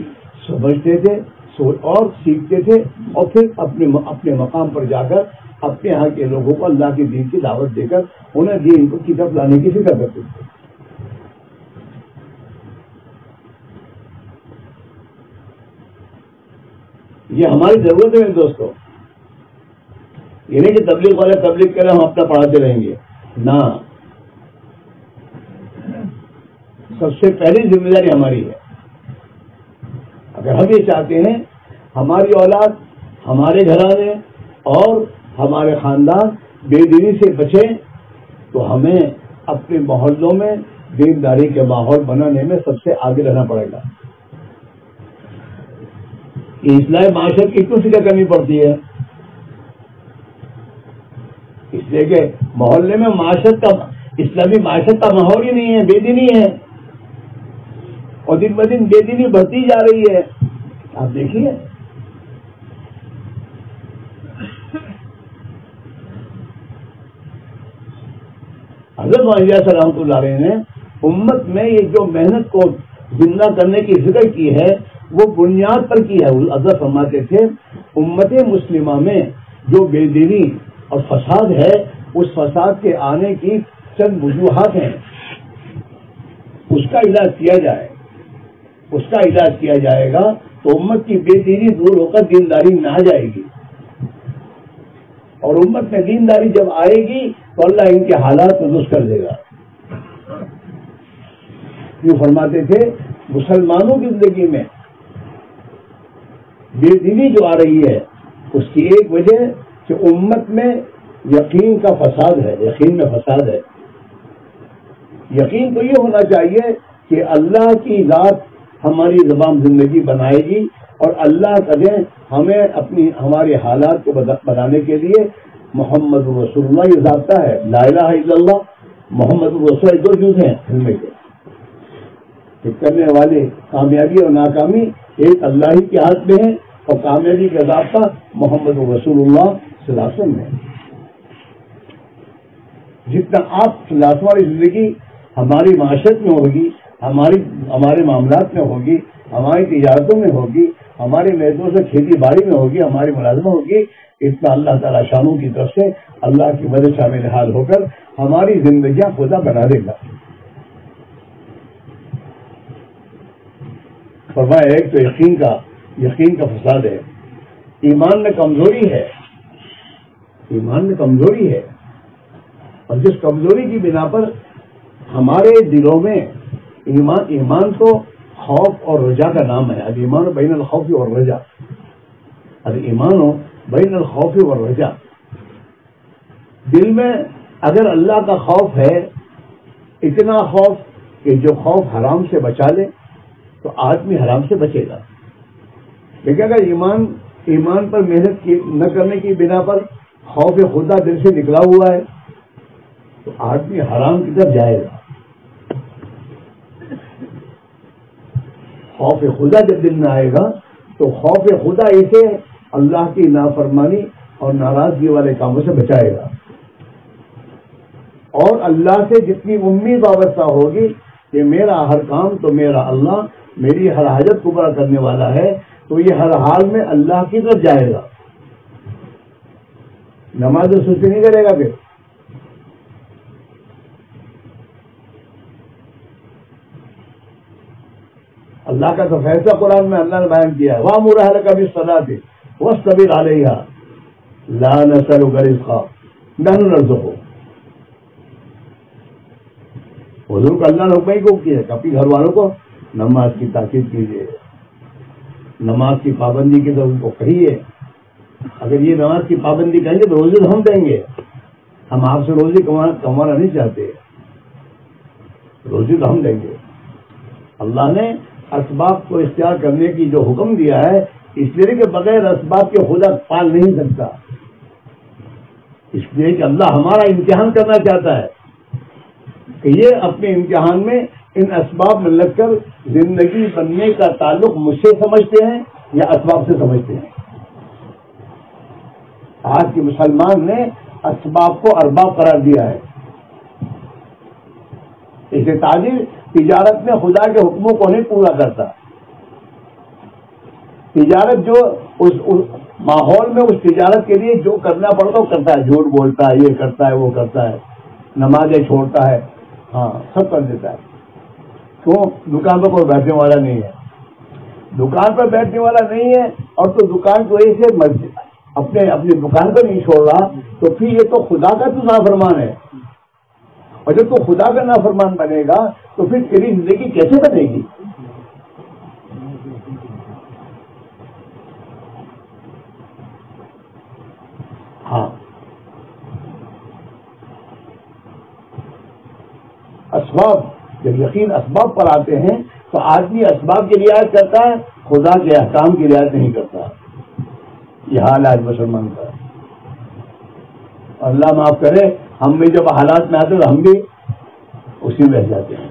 سمجھتے تھے اور سیکھتے تھے اور پھر اپنے مقام پر جا کر اپنے یہاں کے لوگوں کو اللہ کے دین کی دعوت دے کر انہیں دین کو کی طرف لانے کی فکر کرتے تھے. یہ ہماری ضرورت ہے دوستوں. یہ نہیں کہ تبلیغ والے تبلیغ کریں ہم اپنا پڑھاتے رہیں گے. نہ، سب سے پہلی ذمہ داری ہماری ہے. اگر ہم یہ چاہتے ہیں ہماری اولاد، ہمارے گھرانے اور ہمارے خاندان بے دینی سے بچیں، تو ہمیں اپنے محلوں میں دینداری کے ماحول بنانے میں سب سے آگے رہنا پڑے گا. اصلاح معاشرت کی کیوں فکر کرنی پڑتی ہے؟ اس لیے کہ محلے میں معاشرت کا، اسلامی معاشرت کا ماحول ہی نہیں ہے، بے دینی ہے، اور دن بدن بے دینی بڑھتی جا رہی ہے. آپ دیکھیے حضرت معاویہ رحمۃ اللہ علیہ نے امت میں یہ جو محنت کو زندہ کرنے کی ذکر کی ہے وہ بنیاد پر کی ہے. حضرت فرماتے تھے امت مسلمہ میں جو بے دینی اور فساد ہے اس فساد کے آنے کی چند وجوہات ہیں، اس کا علاج کیا جائے، اس کا علاج کیا جائے گا تو امت کی بے دینی دور ہو کر دینداری میں آ جائے گی، اور امت میں دینداری جب آئے گی تو اللہ ان کے حالات کو درست کر دے گا. یوں فرماتے تھے مسلمانوں کی زندگی میں بے دینی جو آ رہی ہے اس کی ایک وجہ کہ امت میں یقین کا فساد ہے، یقین میں فساد ہے. یقین تو یہ ہونا چاہیے کہ اللہ کی ذات ہماری زبان زندگی بنائے گی، اور اللہ کرے ہمیں ہمارے حالات کو بنانے کے لیے محمد رسول اللہ یہ ضابطہ ہے. لا الہ الا اللہ محمد رسول اللہ، دو جز ہیں علم کے کرنے والے کامیابی اور ناکامی ایک اللہ ہی کے ہاتھ میں ہے، اور کامیابی کا ضابطہ محمد رسول اللہ صلی اللہ علیہ وسلم ہے. جتنا آپ صلی اللہ علیہ وسلم والی زندگی ہماری معاشرت میں ہوگی، ہمارے معاملات میں ہوگی، ہماری تجارتوں میں ہوگی، ہمارے محدود سے کھیتی باڑی میں ہوگی، ہماری ملازمت ہوگی، اتنا اللہ تعالیٰ شانوں کی طرف سے اللہ کی مدد شامل حال ہو کر ہماری زندگیاں خدا بنا دے گا. فرمایا ایک تو یقین کا فساد ہے، ایمان میں کمزوری ہے، ایمان میں کمزوری ہے، اور جس کمزوری کی بنا پر ہمارے دلوں میں ایمان تو خوف اور رجا کا نام ہے. الایمان بین الخوف والرجا، الایمان بین الخوف والرجا. دل میں اگر اللہ کا خوف ہے، اتنا خوف کہ جو خوف حرام سے بچا لے تو آدمی حرام سے بچے گا. لیکن اگر ایمان پر محنت نہ کرنے کی بنا پر خوف خدا دل سے نکلا ہوا ہے تو آدمی حرام کی طرف جائے گا. خوف خدا جب دل میں آئے گا تو خوف خدا اسے اللہ کی نافرمانی اور ناراضگی والے کاموں سے بچائے گا، اور اللہ سے جتنی امید وابستہ ہوگی کہ میرا ہر کام تو میرا اللہ میری ہر حاجت کو پورا کرنے والا ہے، تو یہ ہر حال میں اللہ کی طرف جائے گا. نماز سستی نہیں کرے گا. پھر اللہ کا تو فیصلہ قرآن میں اللہ نے بیان کیا ہے، وَأْمُرْ أَهْلَكَ بِالصَّلَاةِ وَاصْطَبِرْ عَلَيْهَا لَا نَسْأَلُكَ رِزْقًا نَحْنُ نَرْزُقُكَ. حضور کو اللہ نے حکم کو کیا ہے کہ اپنے گھر والوں کو نماز کی تاکید کیجیے، نماز کی پابندی کی تو ان کو کہیے. اگر یہ نماز کی پابندی کہیں گے تو روزی ہم دیں گے، ہم آپ سے روزی کمانا نہیں چاہتے، روزی تو ہم دیں گے. اللہ نے اسباب کو اختیار کرنے کی جو حکم دیا ہے اس لیے کہ بغیر اسباب کے خدا پال نہیں سکتا، اس لیے کہ اللہ ہمارا امتحان کرنا چاہتا ہے کہ یہ اپنے امتحان میں ان اسباب میں لگ کر زندگی بننے کا تعلق مجھ سے سمجھتے ہیں یا اسباب سے سمجھتے ہیں. آج کے مسلمان نے اسباب کو ارباب قرار دیا ہے. اسے تاجر تجارت میں خدا کے حکموں کو نہیں پورا کرتا. تجارت جو اس ماحول میں اس تجارت کے لیے جو کرنا پڑتا وہ کرتا ہے، جھوٹ بولتا ہے، یہ کرتا ہے، وہ کرتا ہے، نمازیں چھوڑتا ہے، ہاں سب کر دیتا ہے. کیوں؟ دکان پہ کوئی بیٹھنے والا نہیں ہے. دکان پر بیٹھنے والا نہیں ہے اور تو دکان کو ایسے اپنی دکان پر نہیں چھوڑ رہا، تو پھر یہ تو خدا کا تو نافرمان ہے، اور جب تو خدا کا نافرمان بنے گا تو پھر تیری زندگی کیسے بنے گی؟ ہاں، اسباب جب یقین اسباب پر آتے ہیں تو آدمی اسباب کی رعایت کرتا ہے، خدا کے احکام کی رعایت نہیں کرتا. یہ حال آج مسلمان کا. اللہ معاف کرے، ہم بھی جب حالات میں آتے تو ہم بھی اسی میں رہ جاتے ہیں.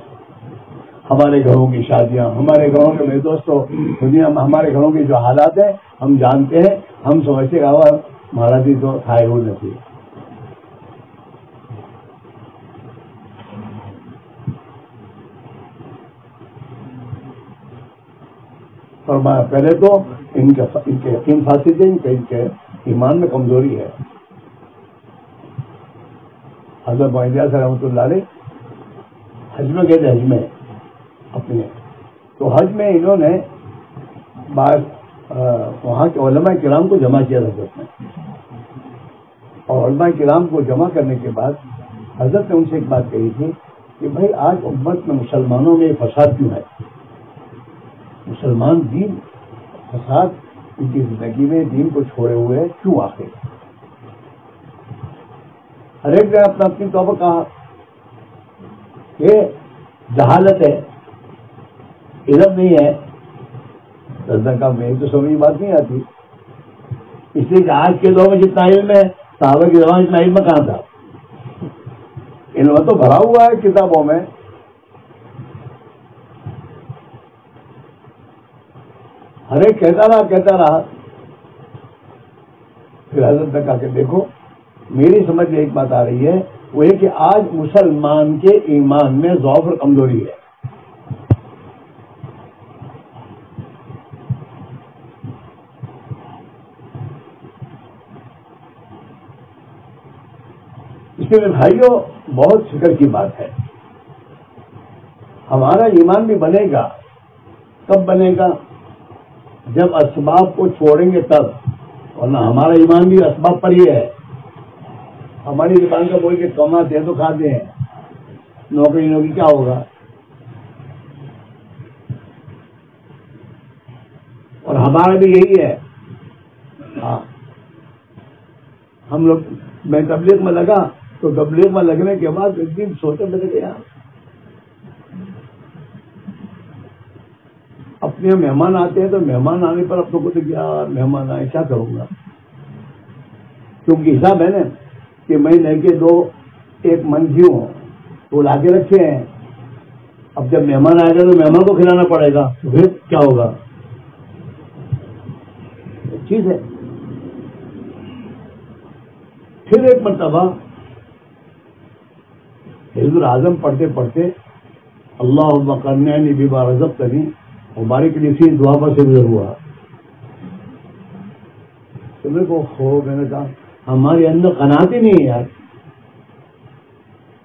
ہمارے گھروں کی شادیاں، ہمارے گھروں کے میرے دوستوں، دنیا میں ہمارے گھروں کے جو حالات ہیں ہم جانتے ہیں. ہم سمجھتے کہ مہاراج جی تو کھائے ہوئے نہیں. فرمایا پہلے تو ان کے یقین فاسد ہے، ان کے ایمان میں کمزوری ہے. حضرت معاویہ سے رحمۃ اللہ علیہ حج میں گئے تھے، حج میں اپنے، تو حج میں انہوں نے وہاں کے علماء کرام کو جمع کیا حضرت نے، اور علماء کرام کو جمع کرنے کے بعد حضرت نے ان سے ایک بات کہی تھی کہ بھائی آج امت میں مسلمانوں میں فساد کیوں ہے؟ مسلمان دین فساد ان کی زندگی میں دین کو چھوڑے ہوئے کیوں آخر؟ ہر ایک نے اپنا اپنی طور پر کہا کہ جہالت ہے، علم نہیں ہے. حضرت کا میری تو سمجھ بات نہیں آتی، اس لیے کہ آج کے دور میں جتنا علم ہے صحابہ کے زمانے اتنا علم کہاں تھا؟ علم تو بھرا ہوا ہے کتابوں میں. ہر ایک کہتا رہا. پھر حضرت نے کہا کہ دیکھو میری سمجھ میں ایک بات آ رہی ہے، وہ یہ کہ آج مسلمان کے ایمان میں ضعف اور کمزوری ہے. اس میں بھائیوں بہت فکر کی بات ہے. ہمارا ایمان بھی بنے گا، کب بنے گا؟ جب اسباب کو چھوڑیں گے تب. ورنہ ہمارا ایمان بھی اسباب پر ہی ہے. ہماری زبان کا بول کے کماتے ہیں تو کھاتے ہیں، نوکری کیا ہوگا؟ اور ہمارا بھی یہی ہے. ہاں، ہم لوگ، میں تبلیغ میں لگا تو تبلیغ میں لگنے کے بعد ایک دن سوچنے لگے گیا اپنے مہمان آتے ہیں تو مہمان آنے پر اپنے کو تو کیا مہمان آئے کیا کروں گا، کیونکہ حساب ہے نا کہ میں لے کے 1 من گھی ہوں تو لا کے رکھے ہیں. اب جب مہمان آئے گا تو مہمان کو کھلانا پڑے گا، تو پھر کیا ہوگا؟ چیز ہے. پھر ایک مرتبہ حزب اعظم پڑھتے پڑھتے اللہم قرنعنی بما رزقتنی مبارک لی فی دعا پر سے گزر ہوا. تو میرے کو میں نے کہا ہمارے اندر قناعت ہی نہیں ہے یار.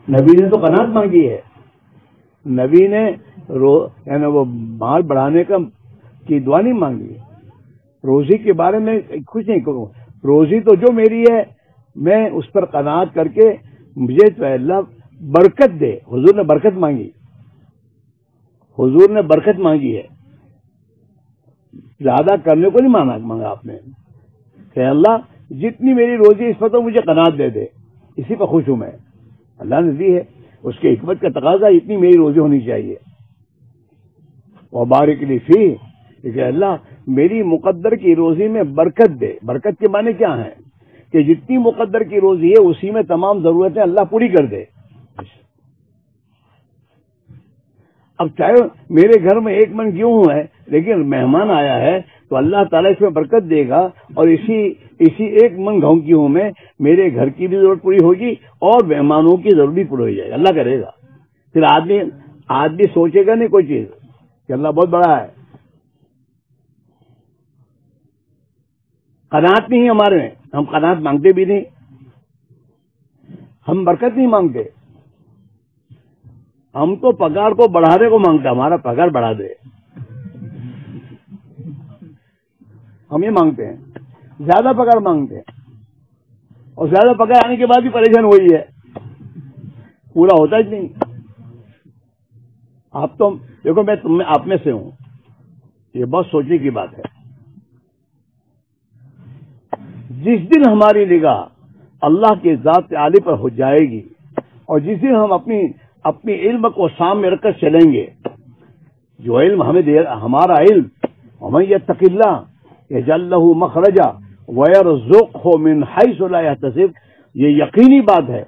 نبی نے تو قناعت مانگی ہے. نبی نے یعنی وہ مال بڑھانے کی دعا نہیں مانگی. روزی کے بارے میں کچھ نہیں کروں، روزی تو جو میری ہے میں اس پر قناعت کر کے مجھے تو اللہ برکت دے. حضور نے برکت مانگی، حضور نے برکت مانگی ہے، زیادہ کرنے کو نہیں مانگا آپ نے کہ اللہ جتنی میری روزی اس پر تو مجھے قناعت دے دے، اسی پر خوش ہوں میں. اللہ نے دی ہے، اس کی حکمت کا تقاضا اتنی میری روزی ہونی چاہیے. وبارک لی فی، کہ اللہ میری مقدر کی روزی میں برکت دے. برکت کے معنی کیا ہیں؟ کہ جتنی مقدر کی روزی ہے اسی میں تمام ضرورتیں اللہ پوری کر دے. اب چاہے میرے گھر میں 1 من گیہوں ہے لیکن مہمان آیا ہے تو اللہ تعالیٰ اس میں برکت دے گا، اور اسی 1 من گیہوں میں میرے گھر کی بھی ضرورت پوری ہوگی اور مہمانوں کی ضرورت بھی پوری ہو جائے گی. اللہ کرے گا. پھر آدمی سوچے گا نہیں کوئی چیز کہ اللہ بہت بڑا ہے. قناعت نہیں ہمارے میں، ہم قناعت مانگتے بھی نہیں، ہم برکت نہیں مانگتے. ہم تو پگار کو بڑھانے کو مانگتے، ہمارا پگار بڑھا دے. ہم یہ مانگتے ہیں، زیادہ پگار مانگتے ہیں، اور زیادہ پگار آنے کے بعد بھی پریشان وہی ہے، پورا ہوتا ہی نہیں۔ آپ تو دیکھو، میں آپ میں سے ہوں، یہ بہت سوچنے کی بات ہے۔ جس دن ہماری نگاہ اللہ کے ذات عالی پر ہو جائے گی، اور جس دن ہم اپنی علم کو سامنے رکھ کر چلیں گے، جو علم ہمیں دے، ہمارا علم، ومن یتق اللہ یجعل لہ مخرجا ویرزقہ من حیث لا یحتسب، یہ یقینی بات ہے۔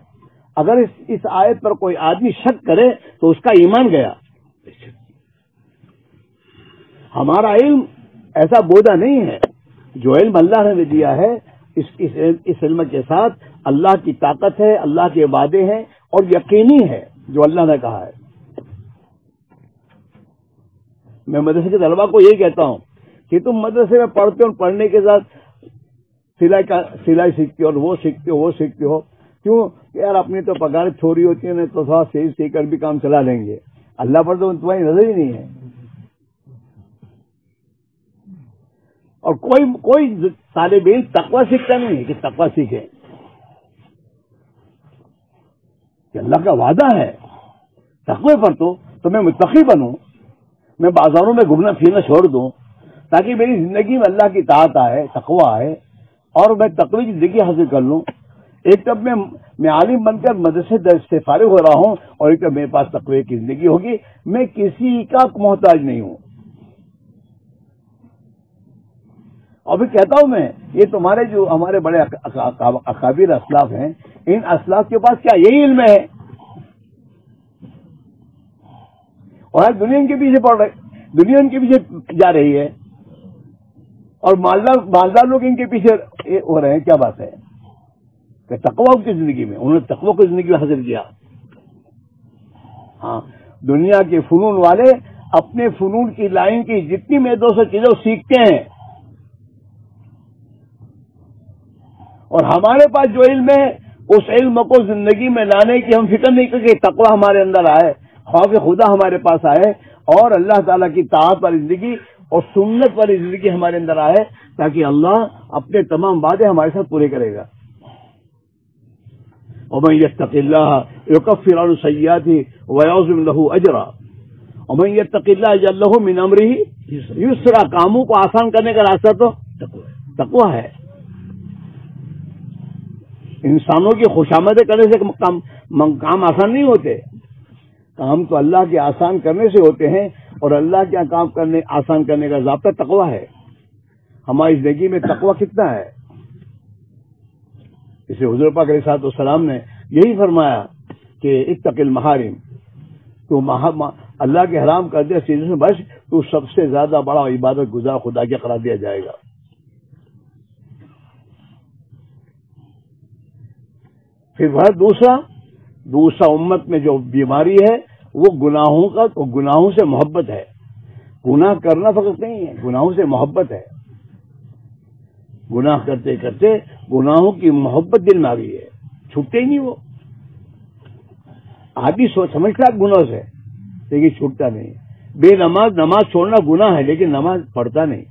اگر اس آیت پر کوئی آدمی شک کرے تو اس کا ایمان گیا۔ ہمارا علم ایسا بودا نہیں ہے، جو علم اللہ نے دیا ہے، اس علم کے ساتھ اللہ کی طاقت ہے، اللہ کے وعدے ہیں، اور یقینی ہے جو اللہ نے کہا ہے۔ میں مدرسے کے طلبا کو یہی کہتا ہوں کہ تم مدرسے میں پڑھتے ہو، پڑھنے کے ساتھ سلائی سیکھتے ہو، اور وہ سیکھتے ہو، کیوں کہ یار اپنی تو پگار چھوڑی ہوتی ہے، تو تھوڑا سیکھ کر بھی کام چلا لیں گے، اللہ پر تو تمہاری نظر ہی نہیں ہے۔ اور کوئی طالب علم تقویٰ سیکھتا نہیں ہے کہ تقویٰ سیکھے، کہ اللہ کا وعدہ ہے تقوی پر، تو میں متقی بنوں، میں بازاروں میں گھومنا پھرنا چھوڑ دوں، تاکہ میری زندگی میں اللہ کی طاعت آئے، تقوی آئے، اور میں تقوی کی زندگی حاصل کر لوں۔ ایک طب میں عالم بن کر مدرسے سے فارغ ہو رہا ہوں، اور ایک طب میرے پاس تقوی کی زندگی ہوگی، میں کسی کا محتاج نہیں ہوں۔ اور بھی کہتا ہوں میں، یہ تمہارے جو ہمارے بڑے اکابر اسلاف ہیں، ان اسلاف کے پاس کیا یہی علم ہے؟ اور آج دنیا ان کے پیچھے پڑ رہے، دنیا ان کے پیچھے جا رہی ہے، اور مالدار لوگ ان کے پیچھے ہو رہے ہیں۔ کیا بات ہے کہ تقوی کی زندگی میں، انہوں نے تقوی کی زندگی میں حاصل کیا۔ ہاں، دنیا کے فنون والے اپنے فنون کی لائن کی جتنی میں 200 چیزیں سیکھتے ہیں، اور ہمارے پاس جو علم ہے اس علم کو زندگی میں لانے کی ہم فکر نہیں کرتے، تقوی ہمارے اندر آئے، خوف خدا ہمارے پاس آئے، اور اللہ تعالیٰ کی طاعت والی زندگی اور سنت والی زندگی ہمارے اندر آئے، تاکہ اللہ اپنے تمام وعدے ہمارے ساتھ پورے کرے گا۔ ومن یتق اللہ یکفر عنہ سیئاته ویعظم له اجرا، ومن یتق اللہ یجعل له من امرہ یسرا، کاموں کو آسان کرنے کا راستہ تو تقوی ہے۔ انسانوں کی خوشامدیں کرنے سے کام آسان نہیں ہوتے، کام تو اللہ کے آسان کرنے سے ہوتے ہیں، اور اللہ کے کام آسان کرنے کا ضابطہ تقوی ہے۔ ہماری زندگی میں تقوی کتنا ہے؟ اسے حضور پاک علیہ الصلوۃ والسلام نے یہی فرمایا کہ اتق المحارم، تو اللہ کے حرام کر دیا چیزوں سے بچ، تو سب سے زیادہ بڑا عبادت گزار خدا کے قرار دیا جائے گا۔ پھر دوسرا امت میں جو بیماری ہے وہ گناہوں سے محبت ہے۔ گناہ کرنا فقط نہیں ہے، گناہوں سے محبت ہے۔ گناہ کرتے کرتے گناہوں کی محبت دل میں آ گئی ہے، چھوٹتے ہی نہیں وہ۔ آدمی سمجھتا گناہ سے، لیکن چھوٹتا نہیں۔ بے نماز چھوڑنا گناہ ہے، لیکن نماز پڑھتا نہیں۔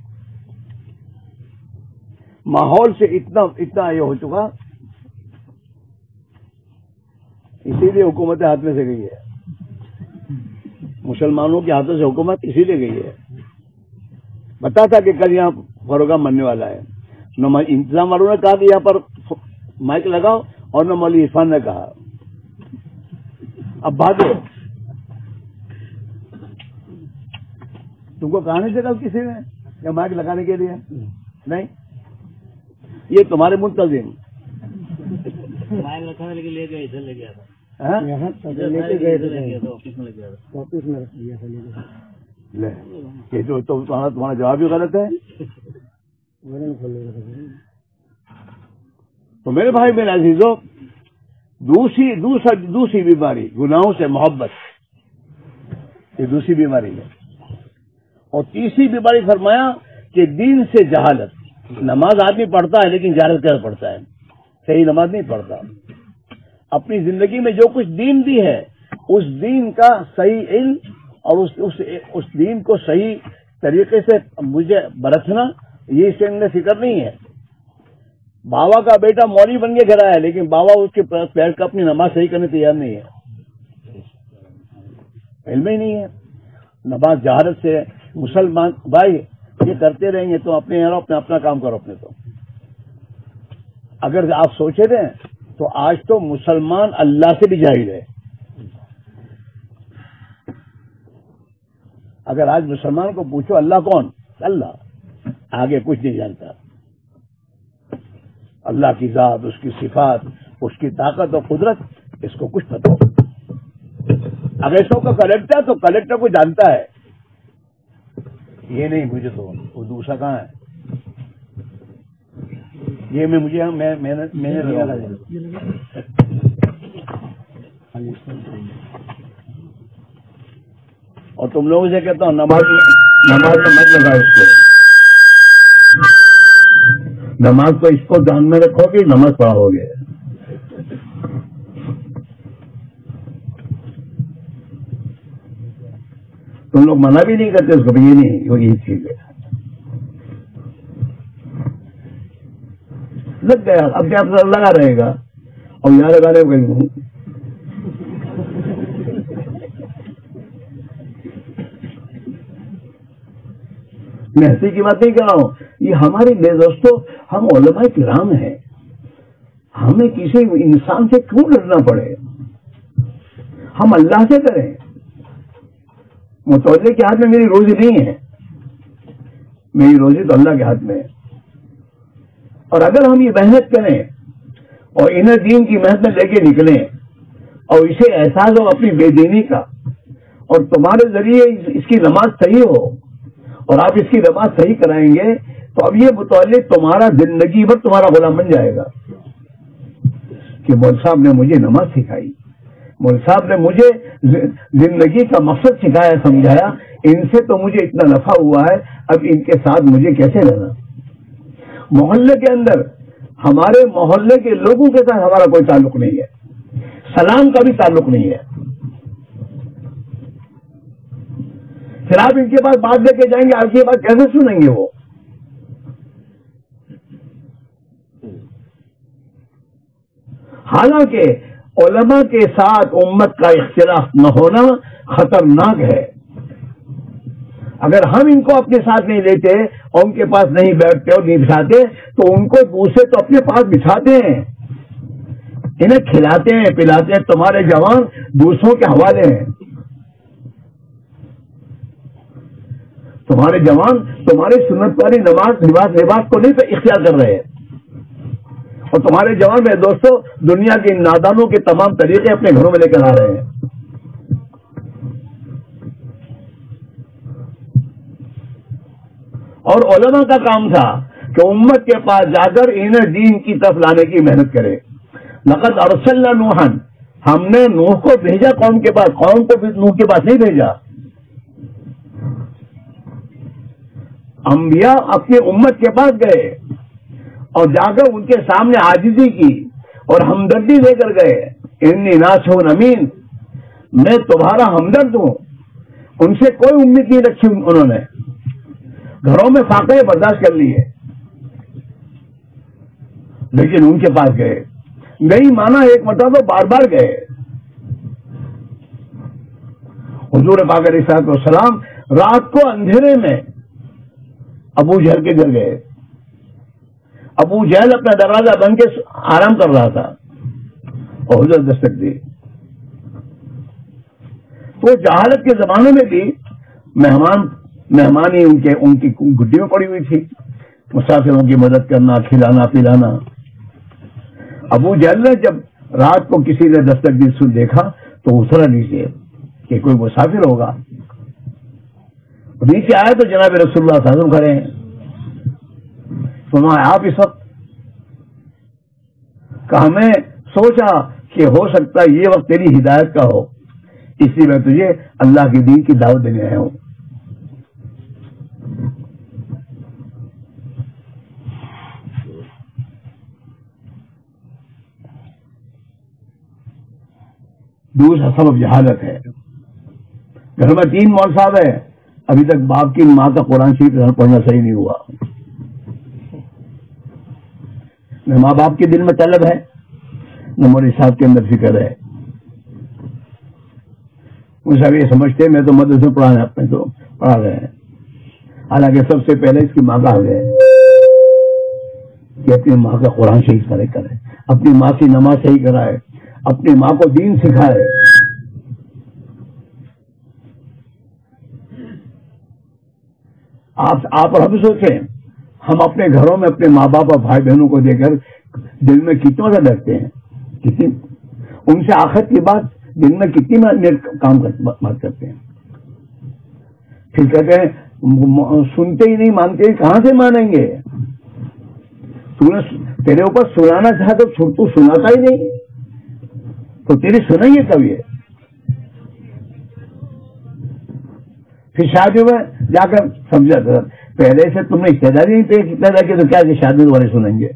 ماحول سے اتنا یہ ہو چکا، اسی لیے حکومت ہاتھ میں سے گئی ہے، مسلمانوں کے ہاتھوں سے حکومت اسی لیے گئی ہے۔ بتا تھا کہ کل یہاں پروگرام بننے والا ہے، انتظام والوں نے کہا کہ یہاں پر مائک لگاؤ، اور نہ مولوی عرفان نے کہا اب بھاگو۔ تم کو کہا نہیں چاہتا کسی نے یا مائک لگانے کے لیے؟ نہیں، یہ تمہارے منتظم مائک رکھا لیکن لے گئے، ادھر لے گیا تھا، تمہارا جواب بھی غلط ہے۔ تو میرے بھائی میرے عزیزوں، دوسری بیماری گناہوں سے محبت، یہ دوسری بیماری ہے۔ اور تیسری بیماری فرمایا کہ دین سے جہالت۔ نماز آدمی پڑھتا ہے لیکن جہالت کر پڑھتا ہے، صحیح نماز نہیں پڑھتا۔ اپنی زندگی میں جو کچھ دین بھی ہے، اس دین کا صحیح علم اور اس دین کو صحیح طریقے سے مجھے برتنا، یہ اس سے فکر نہیں ہے. بابا کا بیٹا مولوی بن کے کھڑا ہے لیکن بابا اس کے بیٹھ کر اپنی نماز صحیح کرنے تیار نہیں ہے. علم ہی نہیں ہے. نماز جہالت سے. مسلمان بھائی یہ کرتے رہیں گے تو اپنا کام کرو اپنے. تو اگر آپ سوچے رہے تو آج تو مسلمان اللہ سے بھی جاہل ہے. اگر آج مسلمان کو پوچھو اللہ کون؟ اللہ. آگے کچھ نہیں جانتا. اللہ کی ذات، اس کی صفات، اس کی طاقت اور قدرت، اس کو کچھ پتہ ہو. اگر اس کو کلیکٹر تو کلیکٹر کو جانتا ہے. یہ نہیں مجھے تو وہ دوسرا کہاں ہے. یہ میں نے لگا. اور تم لوگوں سے کہتا ہوں نماز تو مت لگا اس کو. نماز تو اس کو دھیان میں رکھو کہ نماز پڑھاؤ گے. تم لوگ منع بھی نہیں کرتے اس کو. یہ نہیں، یہ چیز ہے. لگ گیا اب کیا لگا رہے گا. اور یہاں لگا رہے ہو میں ہنسی کی بات نہیں کر رہا ہوں. یہ ہمارے بے دوستوں، ہم علماء کرام ہیں. ہمیں کسی انسان سے کیوں لڑنا پڑے؟ ہم اللہ سے کریں. متوجہ کے ہاتھ میں میری روزی نہیں ہے. میری روزی تو اللہ کے ہاتھ میں ہے. اور اگر ہم یہ محنت کریں اور انہیں دین کی محنت میں لے کے نکلیں اور اسے احساس ہو اپنی بے دینی کا، اور تمہارے ذریعے اس کی نماز صحیح ہو اور آپ اس کی نماز صحیح کرائیں گے تو اب یہ متعلق تمہارا زندگی بھر تمہارا غلام بن جائے گا کہ مول صاحب نے مجھے نماز سکھائی، مول صاحب نے مجھے زندگی کا مقصد سکھایا، سمجھایا. ان سے تو مجھے اتنا نفع ہوا ہے، اب ان کے ساتھ مجھے کیسے رہنا. محلے کے اندر ہمارے محلے کے لوگوں کے ساتھ ہمارا کوئی تعلق نہیں ہے. سلام کا بھی تعلق نہیں ہے. پھر آپ ان کے پاس بات لے کے جائیں گے، آپ کی بات کیسے سنیں گے وہ؟ حالانکہ علماء کے ساتھ امت کا اختلاف نہ ہونا خطرناک ہے. اگر ہم ان کو اپنے ساتھ نہیں لیتے اور ان کے پاس نہیں بیٹھتے اور نہیں بٹھاتے تو ان کو دوسرے تو اپنے پاس بٹھاتے ہیں، انہیں کھلاتے ہیں پلاتے ہیں. تمہارے جوان دوسروں کے حوالے ہیں. تمہارے جوان تمہاری سنت والی نماز لباس کو نہیں اختیار کر رہے ہیں. اور تمہارے جوان میرے دوستوں دنیا کے ان نادانوں کے تمام طریقے اپنے گھروں میں لے کر آ رہے ہیں. اور علماء کا کام تھا کہ امت کے پاس جا کر انہیں دین کی طرف لانے کی محنت کرے. لقد ارسلنا نوحا، ہم نے نوح کو بھیجا قوم کے پاس. قوم کو نوح کے پاس نہیں بھیجا. انبیاء اپنی امت کے پاس گئے اور جا کر ان کے سامنے عاجزی کی اور ہمدردی لے کر گئے. انی ناصح امین، میں تمہارا ہمدرد ہوں. ان سے کوئی امید نہیں رکھی. انہوں نے گھروں میں فاقے برداشت کر لیے لیکن ان کے پاس گئے. نہیں مانا ایک مرتبہ تو بار بار گئے. حضور پاک علیہ الصلوۃ والسلام رات کو اندھیرے میں ابو جہل کے گھر گئے. ابو جہل اپنا دروازہ بند کے آرام کر رہا تھا اور حضرت دستک دی. تو جہالت کے زمانے میں بھی مہمانی ان کی گڈی میں پڑی ہوئی تھی. مسافروں کی مدد کرنا، کھلانا پلانا. ابو جہل نے جب رات کو کسی نے دستک دی سن دیکھا تو اترا نیچے کہ کوئی مسافر ہوگا. نیچے آئے تو جناب رسول اللہ صلی اللہ علیہ وسلم کھڑے ہیں. فرمایا آپ اس وقت؟ کہ ہمیں سوچا کہ ہو سکتا ہے یہ وقت تیری ہدایت کا ہو، اس لیے میں تجھے اللہ کے دین کی دعوت دینے آیا ہوں. دوسرا سبب جہالت ہے. گھر میں 3 مول صاحب ہے، ابھی تک باپ کی ماں کا قرآن شریف پڑھنا صحیح نہیں ہوا. نہ ماں باپ کے دل میں طلب ہے، نہ مولوی صاحب کے اندر فکر ہے. مجھے صاحب یہ سمجھتے ہیں میں تو مدرسے میں پڑھا اپنے تو پڑھا رہے ہیں، حالانکہ سب سے پہلے اس کی ماں کا حق ہے کہ اپنی ماں کا قرآن صحیح کرے، اپنی ماں کی نماز صحیح کرائے، اپنی ماں کو دین سکھائے. آپ اور ہم سوچیں، ہم اپنے گھروں میں اپنے ماں باپ اور بھائی بہنوں کو دے کر دل میں کتنا زیادہ ڈرتے ہیں، ان سے آخرت کی بات دن میں کتنی کام بات کرتے ہیں. پھر کہتے ہیں سنتے ہی نہیں، مانتے ہی کہاں سے مانیں گے؟ تیرے اوپر سنانا چاہا تو سناتا ہی نہیں، تو تیری سنیں گے کبھی؟ پھر شادی میں جا کر سمجھا تھا پہلے سے تم نے حصہ داری نہیں پیدا کی تو کیا کہ شادی والے سنیں گے؟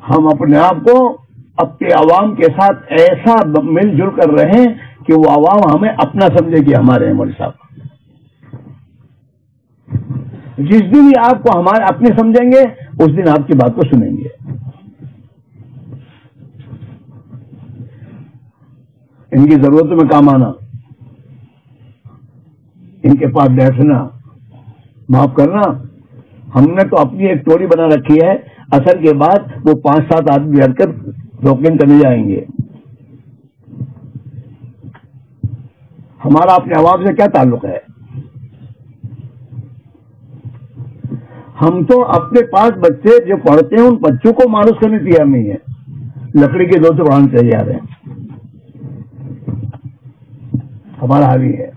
ہم اپنے آپ کو اپنے عوام کے ساتھ ایسا مل جل کر رہیں کہ وہ عوام ہمیں اپنا سمجھے کہ ہمارے ہیں مولوی صاحب. جس دن یہ آپ کو ہمارے اپنے سمجھیں گے اس دن آپ کی بات کو سنیں گے. ان کی ضرورتوں میں کام آنا، ان کے پاس بیٹھنا، معاف کرنا. ہم نے تو اپنی ایک ٹولی بنا رکھی ہے، اثر کے بعد وہ 5-7 آدمی ہٹ کر روکن کرنے جائیں گے. ہمارا اپنے عوام سے کیا تعلق ہے؟ ہم تو اپنے پاس بچے جو پڑھتے ہیں ان بچوں کو مانوس کرنے تیار نہیں ہے، لکڑی کے دو سے پڑھانے تیار ہیں. ہمارا حال ہی ہے.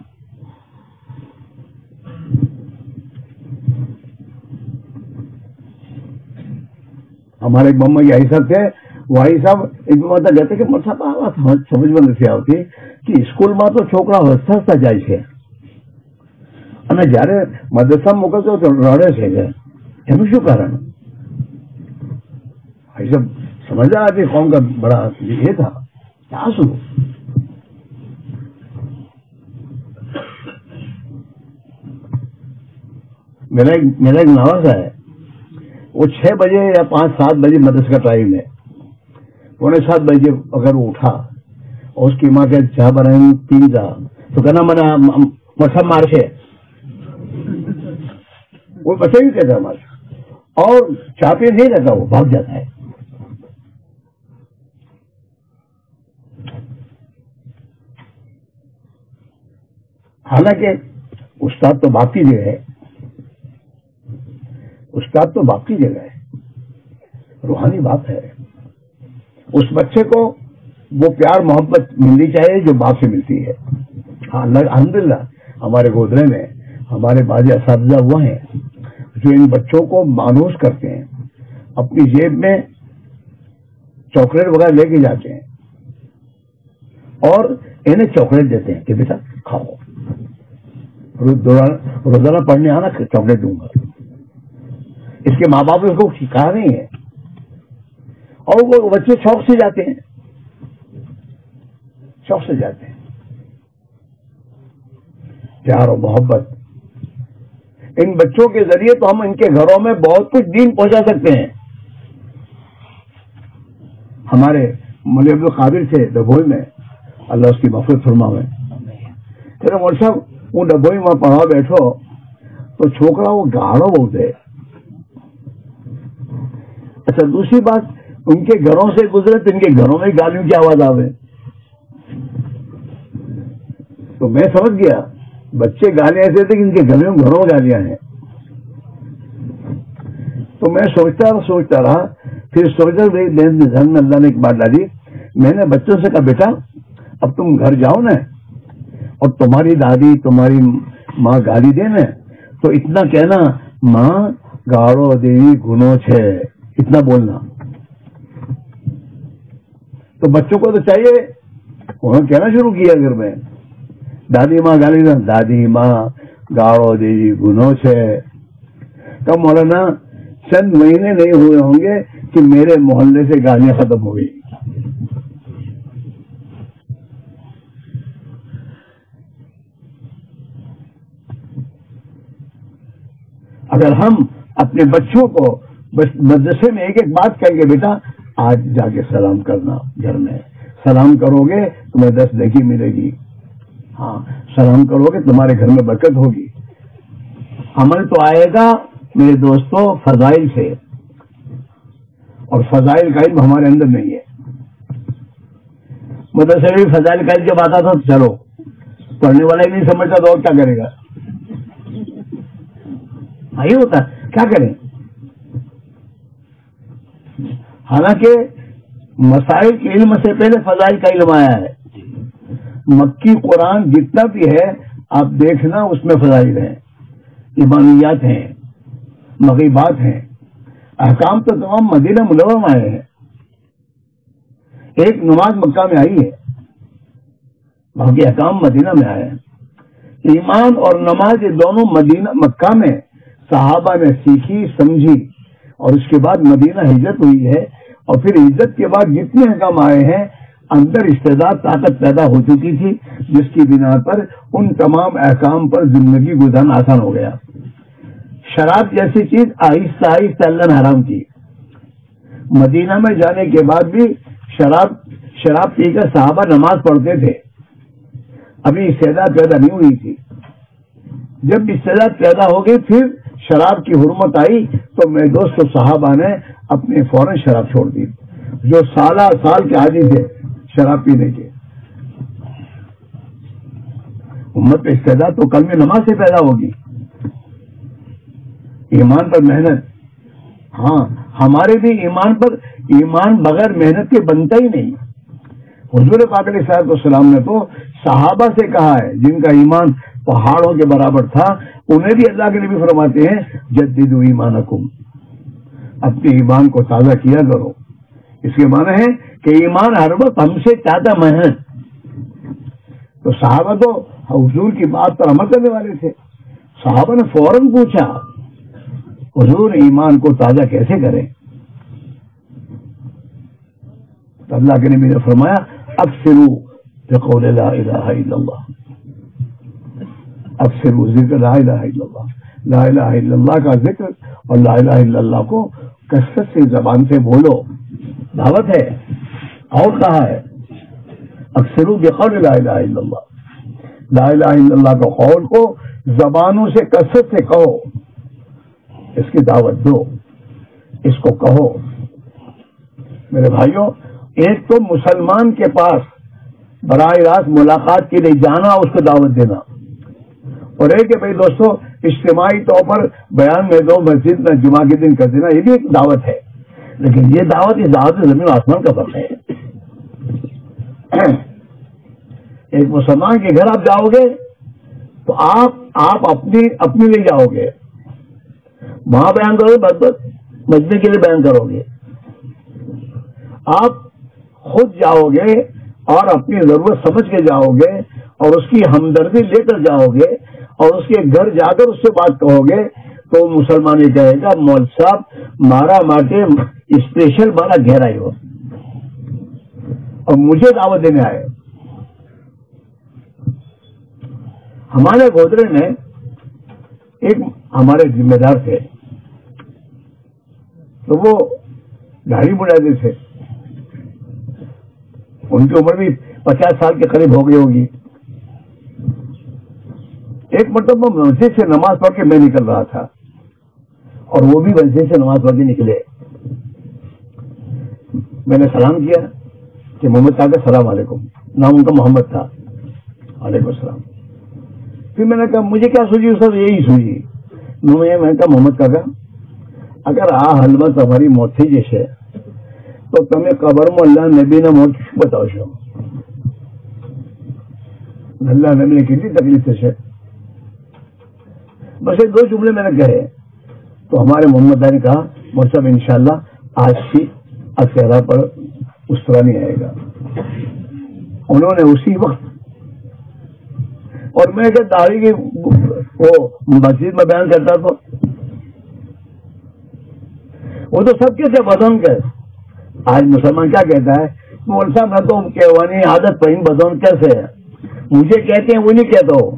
ہمارے ایک محمد یاہی صاحب تھے، وہی صاحب ایک مطلب کہتے کہ صاحب سمجھ میں نہیں آتی کہ اسکول میں تو چھوکرا ہستا ہستا جائے છે અને જયારે મદરસા મોકલતો તો રડે છે. એનું શું કારણ? ભાઈ સાહેબ સમજદાર આદમી قوم کا بڑا یہ تھا کیا سو. میرا ایک نواز ہے، وہ 6 بجے یا 5-7 بجے مدرسے کا ٹائم ہے، 6:45 بجے اگر وہ اٹھا اور اس کی ماں کے چاہ بنائی پیزا تو کہنا منا مسم مار سے وہ بچے بھی کہتا ہے ہمارے، اور چاہ پی نہیں رہتا، وہ بھاگ جاتا ہے. حالانکہ استاد تو باپ کی جگہ ہے، استاد تو باپ کی جگہ ہے، روحانی باپ ہے. اس بچے کو وہ پیار محبت ملنی چاہیے جو باپ سے ملتی ہے. الحمدللہ ہمارے گودرے میں ہمارے بعض اساتذہ وہ ہیں جو ان بچوں کو مانوس کرتے ہیں، اپنی جیب میں چاکلیٹ وغیرہ لے کے جاتے ہیں اور انہیں چاکلیٹ دیتے ہیں کہ بیٹا کھاؤ، روزانہ پڑھنے آنا چاکلیٹ دوں گا. اس کے ماں باپ اس کو سکھا نہیں ہے اور وہ بچے شوق سے جاتے ہیں، شوق سے جاتے ہیں. پیار و محبت ان بچوں کے ذریعے تو ہم ان کے گھروں میں بہت کچھ دین پہنچا سکتے ہیں. ہمارے مولوی عبد القادر تھے ڈبوئی میں، اللہ اس کی مغفرت فرمائے. تیرے مول صاحب وہ ڈبوئی میں پڑھا بیٹھو تو چھوکرا وہ گاڑو بہت ہے. اچھا دوسری بات، ان کے گھروں سے گزرے تو ان کے گھروں میں گالیوں کی آواز آوے تو میں سمجھ گیا بچے گالیاں ایسے تھے کہ ان کے گھروں میں گالیاں ہیں. تو میں سوچتا رہا پھر سوچا ذہن میں اللہ نے ایک بات ڈالی. میں نے بچوں سے کہا بیٹا اب تم گھر جاؤ نا اور تمہاری دادی تمہاری ماں گالی دے نا تو اتنا کہنا ماں گاڑو دیوی گنو چھے، اتنا بولنا. تو بچوں کو تو چاہیے انہوں نے کہنا شروع کیا گھر میں دادی ماں گالی دے، دادی ماں گاڑو دیوی گنو چھے. کب مولانا چند مہینے نہیں ہوئے ہوں گے کہ میرے محلے سے گالیاں ختم ہو گئی. اگر ہم اپنے بچوں کو بس مدرسے میں ایک ایک بات کہیں گے، بیٹا آج جا کے سلام کرنا، گھر میں سلام کرو گے تمہیں 10 نیکی ملے گی، ہاں سلام کرو گے تمہارے گھر میں برکت ہوگی. عمل تو آئے گا میرے دوستوں فضائل سے، اور فضائل کا علم ہمارے اندر نہیں ہے. مدرسے میں فضائل کا علم جب آتا تھا تو چلو پڑھنے والا ہی نہیں سمجھتا تو اور کیا کرے گا، یہ ہوتا کیا کریں. حالانکہ مسائل کے علم سے پہلے فضائل کا علم آیا ہے. مکی قرآن جتنا بھی ہے آپ دیکھنا اس میں فضائل ہیں، ایمانیات ہیں، مغیبات ہیں. احکام تو تمام مدینہ منورہ میں آئے ہیں. ایک نماز مکہ میں آئی ہے، باقی احکام مدینہ میں آئے ہیں. ایمان اور نماز یہ دونوں مدینہ مکہ میں صحابہ نے سیکھی سمجھی، اور اس کے بعد مدینہ ہجرت ہوئی ہے. اور پھر ہجرت کے بعد جتنے احکام آئے ہیں اندر استعداد طاقت پیدا ہو چکی تھی، جس کی بنا پر ان تمام احکام پر زندگی گزارنا آسان ہو گیا. شراب جیسی چیز آہستہ آہستہ اللہ نے حرام کی. مدینہ میں جانے کے بعد بھی شراب پی کر صحابہ نماز پڑھتے تھے. ابھی استعداد پیدا نہیں ہوئی تھی. جب استعداد پیدا ہو گئی پھر شراب کی حرمت آئی تو میرے دوست صحابہ نے اپنے فوراً شراب چھوڑ دی، جو سالہ سال کے عادی تھے شراب پینے کے. امت کا استعداد تو کل میں نماز سے پیدا ہوگی. ایمان پر محنت، ہاں ہمارے بھی ایمان بغیر محنت کے بنتا ہی نہیں. حضور پاک علیہ الصلوۃ والسلام نے تو صحابہ سے کہا ہے جن کا ایمان پہاڑوں کے برابر تھا، انہیں بھی اللہ کے نبی فرماتے ہیں جددوا ایمانکم، اپنے ایمان کو تازہ کیا کرو. اس کے معنی ہے کہ ایمان ہر وقت ہم سے زیادہ محنت. تو صحابہ تو حضور کی بات پر عمل کرنے والے تھے. صحابہ نے فوراً پوچھا حضور ایمان کو تازہ کیسے کریں؟ تو اللہ کے نبی نے فرمایا اکثروا بقول لا الہ الا اللہ، اکثروا ذکر لا الہ الا اللہ. لا الہ الا اللہ کا ذکر اور لا الہ الا اللہ کو کثرت سے زبان سے بولو، دعوت ہے. اور کہا ہے اکثروا بقول لا الہ الا اللہ، لا الہ الا اللہ کا قول کو زبانوں سے کثرت سے کہو، اس کی دعوت دو، اس کو کہو. میرے بھائیوں، ایک تو مسلمان کے پاس براہ راست ملاقات کے لیے جانا، اس کو دعوت دینا، اور ایک ہے بھائی دوستو اجتماعی طور پر بیان میں دو مسجد میں جمعہ کے دن کر دینا، یہ بھی ایک دعوت ہے. لیکن یہ دعوت اس دعوت زمین و آسمان کا فرق ہے. ایک مسلمان کے گھر آپ جاؤ گے تو آپ اپنے لیے جاؤ گے، وہاں بیان کرو گے، بس مسجد کے لیے بیان کرو گے. آپ خود جاؤ گے اور اپنی ضرورت سمجھ کے جاؤ گے اور اس کی ہمدردی لے کر جاؤ گے اور اس کے گھر جا کر اس سے بات کہو گے تو مسلمان یہ کہے گا مول صاحب مارا ماٹے اسپیشل بڑا گہرائی ہو اور مجھے دعوت دینے آئے. ہمارے گودرے میں ایک ہمارے ذمہ دار تھے، تو وہ گاڑی بڑھاتے تھے. ان کی عمر بھی 50 سال کے قریب ہو گئی ہوگی. ایک مرتبہ مسجد سے نماز پڑھ کے میں نکل رہا تھا اور وہ بھی مسجد سے نماز پڑھ کے نکلے. میں نے سلام کیا کہ محمد صاحب السلام علیکم، نام ان کا محمد تھا. وعلیکم السلام. پھر میں نے کہا مجھے کیا سوچی سر، یہی سوچی میں نے کہا محمد کاکا اگر آ حلمہ تمہاری موت تھی جیسے تو تمہیں قبر میں اللہ نبی نے موت بتاؤ شو اللہ نبی نے کتنی تکلیف سے بس یہ 2 جملے میں نے کہے. تو ہمارے محمد نے کہا مطلب انشاءاللہ آج کی اکیرا پر اس طرح نہیں آئے گا. انہوں نے اسی وقت، اور میں کہ داڑھی کی وہ مسجد میں بیان کرتا تھا، وہ تو سب کے تھے بدن کے. آج مسلمان کیا کہتا ہے مول صاحب میں تو کہوانی عادت پہن بدن کیسے ہے، مجھے کہتے ہیں وہ نہیں کہتا ہو.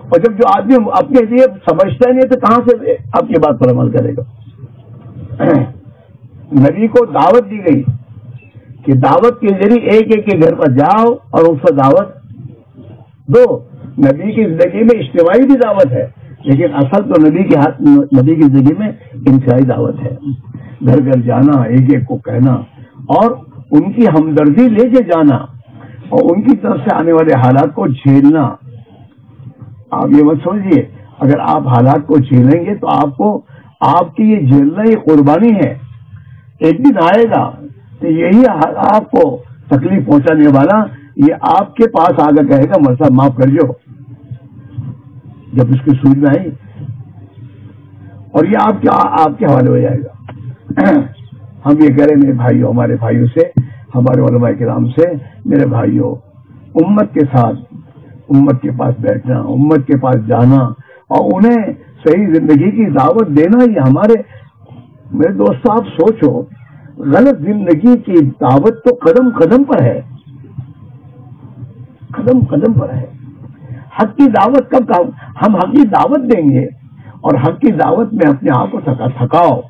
اور جب جو آدمی اپنے لیے سمجھتا نہیں ہے تو کہاں سے آپ کی بات پر عمل کرے گا؟ نبی کو دعوت دی گئی کہ دعوت کے ذریعے ایک ایک کے گھر پر جاؤ اور اس کو دعوت دو. نبی کی زندگی میں اجتماعی بھی دعوت ہے، لیکن اصل تو نبی کی زندگی میں انفرادی دعوت ہے. گھر گھر جانا، ایک ایک کو کہنا اور ان کی ہمدردی لے کے جانا اور ان کی طرف سے آنے والے حالات کو جھیلنا. آپ یہ مت سمجھیے اگر آپ حالات کو جھیلیں گے تو آپ کی یہ جھیلنا یہ قربانی ہے. ایک دن آئے گا تو یہی آپ کو تکلیف پہنچانے والا یہ آپ کے پاس آ کر کہے گا مول صاحب معاف کر جو، جب اس کی سوچ میں آئی، اور یہ آپ کے حوالے ہو جائے گا. ہم یہ کہہ رہے میرے بھائیوں، ہمارے بھائیوں سے، ہمارے علماء کرام سے، میرے بھائیوں، امت کے ساتھ، امت کے پاس بیٹھنا، امت کے پاس جانا اور انہیں صحیح زندگی کی دعوت دینا، یہ ہمارے میرے دوستوں آپ سوچو، غلط زندگی کی دعوت تو قدم قدم پر ہے، قدم قدم پر ہے. حق کی دعوت کب ہم حق کی دعوت دیں گے اور حق کی دعوت میں اپنے آپ کو تھکاؤ.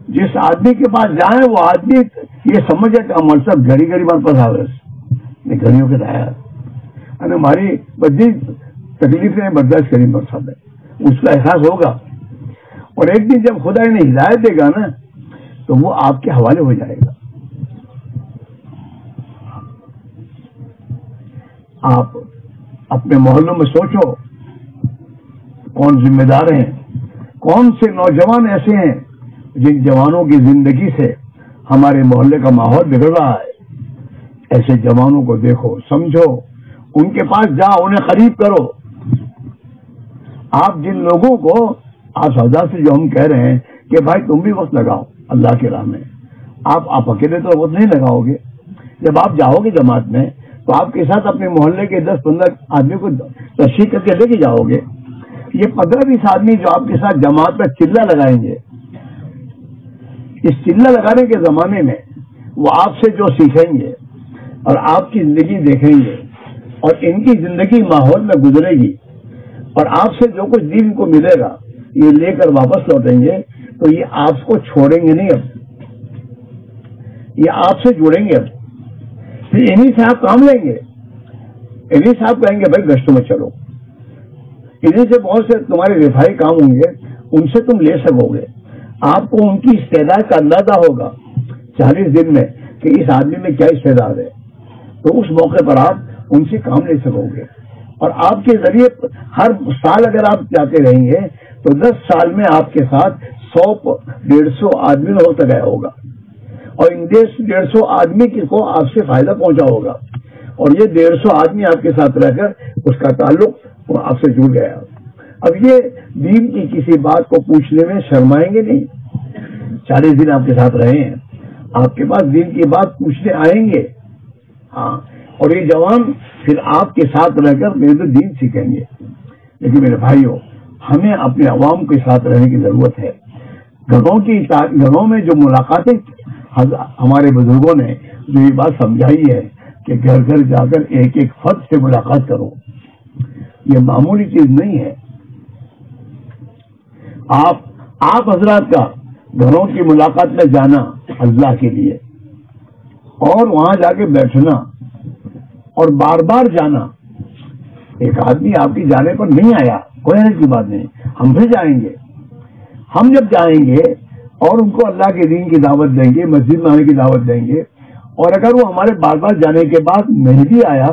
جس آدمی کے پاس جائیں وہ آدمی یہ سمجھے کہ ہم سب گھڑی گھڑی بار پس آئے گھڑیوں کے دائر ہماری بدی تکلیفیں برداشت کری مقصد ہے، اس کا احساس ہوگا. اور ایک دن جب خدا انہیں ہدایت دے گا نا تو وہ آپ کے حوالے ہو جائے گا. آپ اپنے محلوں میں سوچو کون ذمہ دار ہیں، کون سے نوجوان ایسے ہیں جن جوانوں کی زندگی سے ہمارے محلے کا ماحول بگڑ رہا ہے. ایسے جوانوں کو دیکھو، سمجھو، ان کے پاس جاؤ، انہیں قریب کرو. آپ جن لوگوں کو آپ سودا سے جو ہم کہہ رہے ہیں کہ بھائی تم بھی وقت لگاؤ اللہ کے راہ میں، آپ اکیلے تو وقت نہیں لگاؤ گے. جب آپ جاؤ گے جماعت میں تو آپ کے ساتھ اپنے محلے کے 10-15 آدمی کو تشریح کر کے لے کے جاؤ گے. یہ 15-20 آدمی جو آپ کے ساتھ جماعت میں چلہ لگائیں گے، اس چلہ لگانے کے زمانے میں وہ آپ سے جو سیکھیں گے اور آپ کی زندگی دیکھیں گے اور ان کی زندگی ماحول میں گزرے گی اور آپ سے جو کچھ دین کو ملے گا یہ لے کر واپس لوٹیں گے تو یہ آپ کو چھوڑیں گے نہیں، اب یہ آپ سے جڑیں گے. اب پھر انہیں سے آپ کام لیں گے، انہیں سے آپ کہیں گے بھائی گشتوں میں چلو، انہیں سے بہت سے تمہارے رفائی کام ہوں گے، ان سے تم لے سکو گے. آپ کو ان کی استعداد کا اندازہ ہوگا 40 دن میں کہ اس آدمی میں کیا استعداد ہے، تو اس موقع پر آپ ان سے کام لے سکو گے. اور آپ کے ذریعے ہر سال اگر آپ جاتے رہیں گے تو 10 سال میں آپ کے ساتھ 100-150 آدمی ہو گیا ہوگا اور ان 150 آدمی کو آپ سے فائدہ پہنچا ہوگا اور یہ 150 آدمی آپ کے ساتھ رہ کر اس کا تعلق آپ سے جڑ گیا. اب یہ دین کی کسی بات کو پوچھنے میں شرمائیں گے نہیں. 40 دن آپ کے ساتھ رہے ہیں، آپ کے پاس دین کی بات پوچھنے آئیں گے. ہاں، اور یہ جوان پھر آپ کے ساتھ رہ کر میرے دین سیکھیں گے. لیکن میرے بھائیوں، ہمیں اپنے عوام کے ساتھ رہنے کی ضرورت ہے. گھروں میں جو ملاقاتیں ہمارے بزرگوں نے جو یہ بات سمجھائی ہے کہ گھر گھر جا کر ایک ایک فرد سے ملاقات کرو، یہ معمولی چیز نہیں ہے. آپ حضرات کا گھروں کی ملاقات میں جانا اللہ کے لیے اور وہاں جا کے بیٹھنا اور بار بار جانا. ایک آدمی آپ کی جانے پر نہیں آیا، کوئی حرج کی بات نہیں، ہم بھی جائیں گے. ہم جب جائیں گے اور ان کو اللہ کے دین کی دعوت دیں گے، مسجد میں آنے کی دعوت دیں گے، اور اگر وہ ہمارے بار بار جانے کے بعد نہیں بھی آیا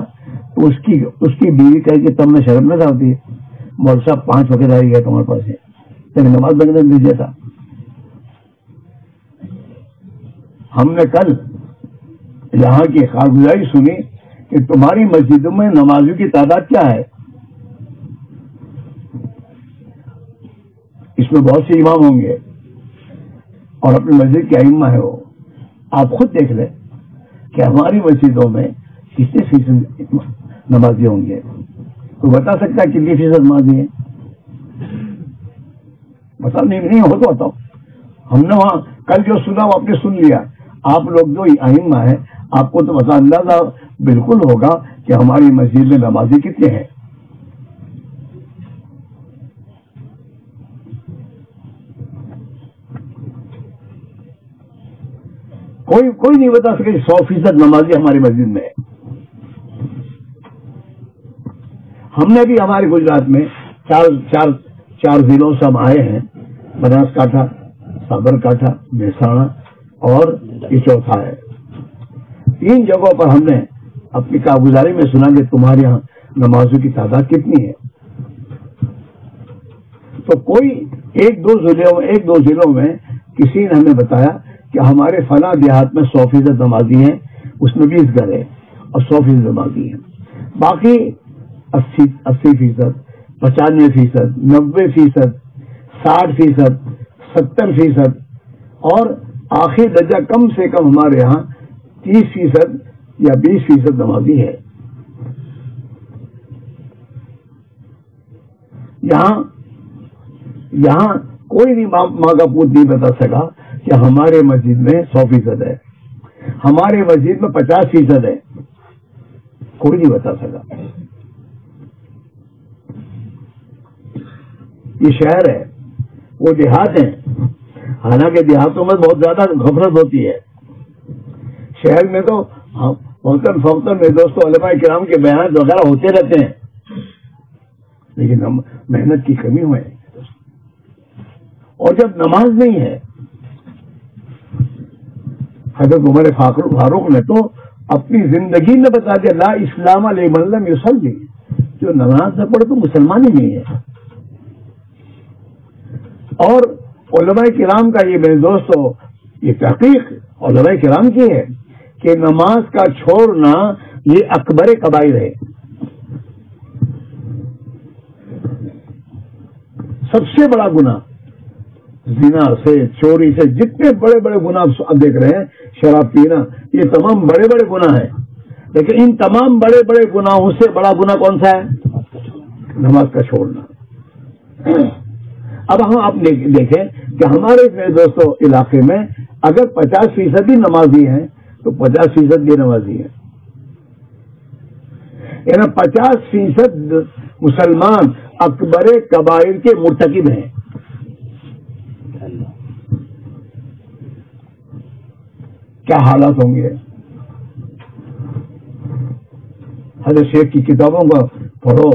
تو اس کی بیوی کہے کہ تم نے شرم نہ ہوتی ہے، مول صاحب 5 وقت آئی گئے تمہارے پاس ہے، تیری نماز بگنے دیجیے تھا. ہم نے کل یہاں کی کارگزاری سنی کہ تمہاری مسجدوں میں نمازیوں کی تعداد کیا ہے. اس میں بہت سے امام ہوں گے اور اپنی مسجد کے ائمہ ہے وہ. آپ خود دیکھ لیں کہ ہماری مسجدوں میں کتنے فیصد نمازی ہوں گے. کوئی بتا سکتا ہے کتنی فیصد نمازی ہیں؟ بتا نہیں ہو تو بتاؤ. ہم نے وہاں کل جو سنا وہ آپ نے سن لیا. آپ لوگ جو ائمہ ہیں آپ کو تو بتا اندازہ بالکل ہوگا کہ ہماری مسجد میں نمازی کتنے ہیں. کوئی نہیں بتا سکے 100% نمازی ہماری مسجد میں ہے. ہم نے بھی ہمارے گجرات میں چار ضلعوں سے ہم آئے ہیں، بناس کاٹھا، سابرکاٹھا، مہسانہ اور یہ چوتھا ہے. 3 جگہوں پر ہم نے اپنی کارگزاری میں سنا کہ تمہارے یہاں نمازوں کی تعداد کتنی ہے. تو کوئی ایک دو ضلعوں میں کسی نے ہمیں بتایا کہ ہمارے فلاں دیہات میں 100% نمازی ہیں، اس میں 20 گھر ہے اور 100% نمازی ہیں. باقی 80%، 95%، 90%، 60%، 70%، اور آخری درجہ کم سے کم ہمارے یہاں 30% یا 20% نمازی ہے. یہاں کوئی نہیں ماں کا پوت نہیں بتا سکا کہ ہمارے مسجد میں 100% ہے، ہمارے مسجد میں 50% ہے. کوئی نہیں بتا سکا. یہ شہر ہے، وہ دیہات ہیں. حالانکہ دیہاتوں میں بہت زیادہ غفلت ہوتی ہے. شہر میں تو فوقتاً میں دوستوں علماء کرام کے بیانات وغیرہ ہوتے رہتے ہیں، لیکن محنت کی کمی ہوئے. اور جب نماز نہیں ہے، حضرت عمر فاروق نے تو اپنی زندگی میں بتا دیا لا اسلام لمن لم یصلی، جو نماز نہ پڑھے تو مسلمان ہی نہیں ہے. اور علماء کرام کا یہ میرے دوستو یہ تحقیق علماء کرام کی ہے کہ نماز کا چھوڑنا یہ اکبر کبائر ہے. سب سے بڑا گناہ زنا سے، چوری سے، جتنے بڑے بڑے گناہ اب دیکھ رہے ہیں، شراب پینا، یہ تمام بڑے بڑے گناہ ہیں. لیکن ان تمام بڑے بڑے گناہوں سے بڑا گناہ کون سا ہے؟ نماز کا چھوڑنا. اب ہم آپ دیکھیں کہ ہمارے میرے دوستوں علاقے میں اگر 50% ہی نمازی ہیں تو 50% بے نمازی ہیں. یعنی 50% مسلمان اکبر کبائر کے مرتکب ہیں. کیا حالات ہوں گے؟ حضرت شیخ کی کتابوں کو پڑھو،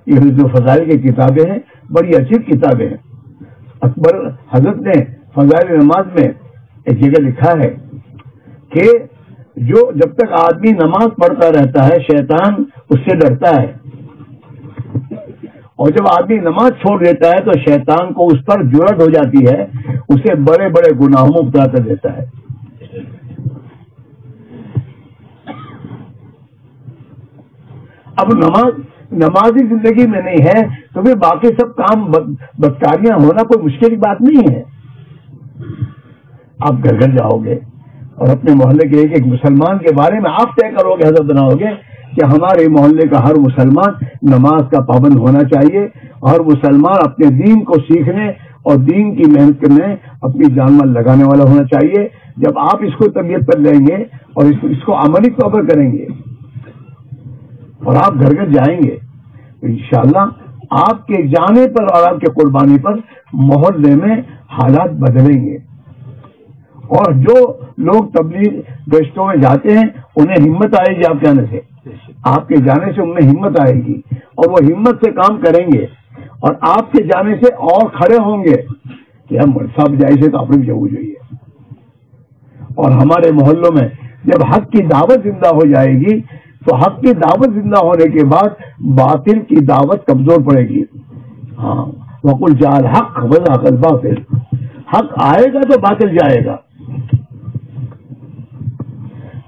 یہ جو فضائل کی کتابیں ہیں بڑی اچھی کتابیں ہیں. اکبر حضرت نے فضائل نماز میں ایک جگہ لکھا ہے کہ جو جب تک آدمی نماز پڑھتا رہتا ہے شیطان اس سے ڈرتا ہے، اور جب آدمی نماز چھوڑ دیتا ہے تو شیطان کو اس پر جرأت ہو جاتی ہے، اسے بڑے بڑے گناہوں میں مبتلا کر دیتا ہے. اب نمازی زندگی میں نہیں ہے تو پھر باقی سب کام بدکاریاں ہونا کوئی مشکل بات نہیں ہے. آپ گھر گھر جاؤ گے اور اپنے محلے کے ایک مسلمان کے بارے میں آپ طے کرو گے، حضرت بناؤ گے کہ ہمارے محلے کا ہر مسلمان نماز کا پابند ہونا چاہیے، ہر مسلمان اپنے دین کو سیکھنے اور دین کی محنت کرنے اپنی جان مال لگانے والا ہونا چاہیے. جب آپ اس کو طبیعت پر لیں گے اور اس کو عملی طور پر کریں گے اور آپ گھر گھر جائیں گے تو انشاءاللہ آپ کے جانے پر اور آپ کے قربانی پر محلے میں حالات بدلیں گے. اور جو لوگ تبلیغ گشتوں میں جاتے ہیں انہیں ہمت آئے گی آپ جانے سے، آپ کے جانے سے انہیں ہمت آئے گی اور وہ ہمت سے کام کریں گے اور آپ کے جانے سے اور کھڑے ہوں گے کہ ہم صاحب جائے سے تو آپ بھی جاؤ جائیے. اور ہمارے محلوں میں جب حق کی دعوت زندہ ہو جائے گی تو حق کی دعوت زندہ ہونے کے بعد باطل کی دعوت کمزور پڑے گی. ہاں وقل جاء الحق وزهق الباطل، حق آئے گا تو باطل جائے گا.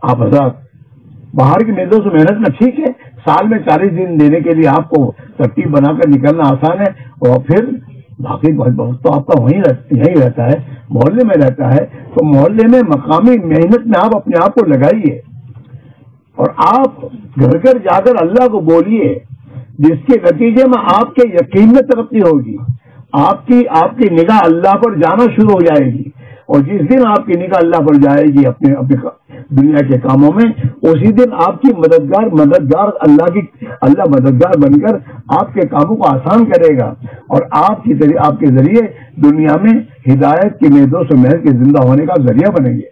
آپ حضرات باہر کی میدوں سے محنت میں ٹھیک ہے، سال میں 40 دن دینے کے لیے آپ کو ترتیب بنا کر نکلنا آسان ہے، اور پھر باقی بہت تو آپ کا یہیں رہتا ہے، محلے میں رہتا ہے. تو محلے میں مقامی محنت میں آپ اپنے آپ کو لگائیے اور آپ گھر گھر جا کر اللہ کو بولیے، جس کے نتیجے میں آپ کے یقین میں ترقی ہوگی، آپ کی نگاہ اللہ پر جانا شروع ہو جائے گی. اور جس دن آپ کی نگاہ اللہ پر جائے گی، اپنے دنیا کے کاموں میں، اسی دن آپ کی مددگار اللہ مددگار بن کر آپ کے کاموں کو آسان کرے گا، اور آپ کے ذریعے دنیا میں ہدایت کی محض و محض کے زندہ ہونے کا ذریعہ بنیں گے۔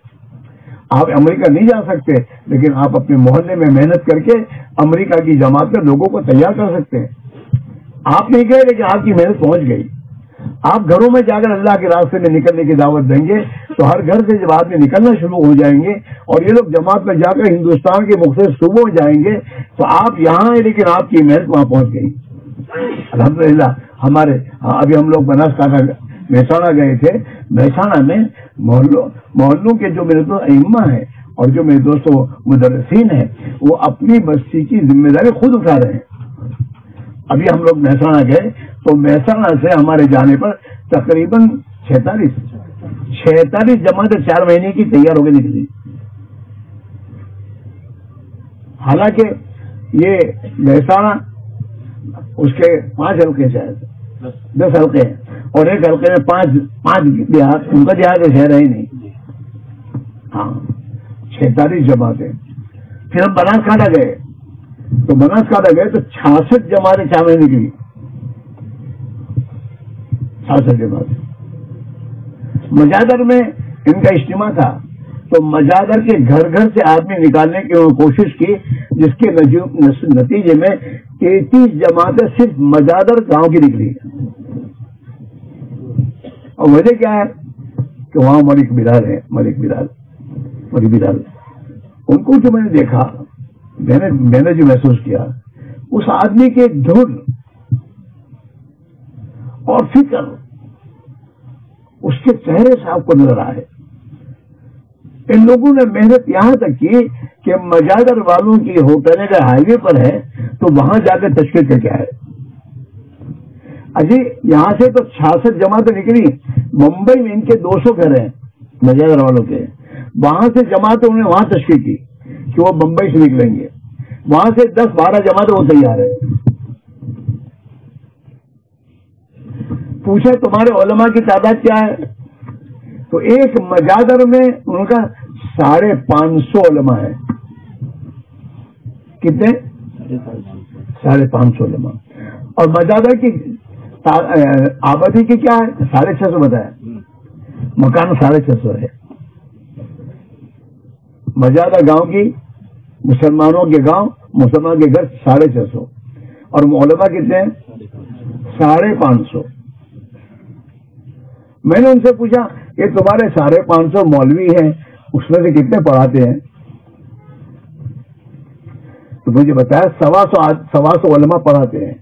آپ امریکہ نہیں جا سکتے، لیکن آپ اپنے محلے میں محنت کر کے امریکہ کی جماعت میں لوگوں کو تیار کر سکتے ہیں۔ آپ نہیں گئے لیکن آپ کی محنت پہنچ گئی۔ آپ گھروں میں جا کر اللہ کے راستے میں نکلنے کی دعوت دیں گے تو ہر گھر سے جب آدمی نکلنا شروع ہو جائیں گے، اور یہ لوگ جماعت میں جا کر ہندوستان کے مختلف صوبوں میں جائیں گے، تو آپ یہاں ہیں لیکن آپ کی محنت وہاں پہنچ گئی۔ الحمدللہ ابھی ہم لوگ بناسکانٹھا مہسانہ گئے تھے۔ مہسانہ میں محلوں کے جو میرے دوست ائمہ ہیں اور جو میرے دوست مدرسین ہیں، وہ اپنی بستی کی ذمہ داری خود اٹھا رہے ہیں۔ ابھی ہم لوگ مہسانہ گئے تو مہسانہ سے ہمارے جانے پر تقریباً 46 جماعتیں 4 مہینے کی تیار ہو کے نکلی۔ حالانکہ یہ مہسانہ اس کے 5 حلقے شاید 10 حلقے ہیں، اور ایک حلقے میں 5 دیہات، ان کا دیہات شہر ہے ہی نہیں۔ ہاں 46 جماعتیں۔ پھر ہم بناسکانٹھا گئے تو 66 جماعتیں 4 مہینے کی، 66 جماعتیں۔ مجادر میں ان کا اجتماع تھا تو مجادر کے گھر گھر سے آدمی نکالنے کی انہوں نے کوشش کی، جس کے نتیجے میں 33 جماعتیں صرف مجادر گاؤں کی نکلی۔ اور وجہ کیا ہے کہ وہاں ملک بلال ان کو جو میں نے دیکھا، میں نے جو محسوس کیا، اس آدمی کے دھن اور فکر اس کے چہرے سے آپ کو نظر آئے۔ ان لوگوں نے محنت یہاں تک کی کہ مجادر والوں کی ہوٹل اگر ہائی وے پر ہے تو وہاں جا کر تشکیل کر کے آئے۔ اجی یہاں سے تو 66 جماعتیں نکلی، ممبئی میں ان کے 200 گھر ہیں مجادر والوں کے، وہاں سے جماعتیں انہوں نے وہاں تشکیل کی کہ وہ ممبئی سے نکلیں گے، وہاں سے 10-12 جماعتیں وہ تیار ہیں۔ پوچھا تمہارے علماء کی تعداد کیا ہے؟ تو ایک مجادر میں ان کا 550 علماء ہے۔ کتنے؟ 550 علماء۔ اور مجادر کی آبادی کی کیا ہے؟ 650 بتایا، مکان 650 ہے۔ مجادر گاؤں کی مسلمانوں کے گاؤں، مسلمان کے گھر 650، اور علماء کتنے ہیں؟ 550۔ میں نے ان سے پوچھا کہ تمہارے 550 مولوی ہیں، اس میں سے کتنے پڑھاتے ہیں؟ تو مجھے بتایا 125 علماء پڑھاتے ہیں،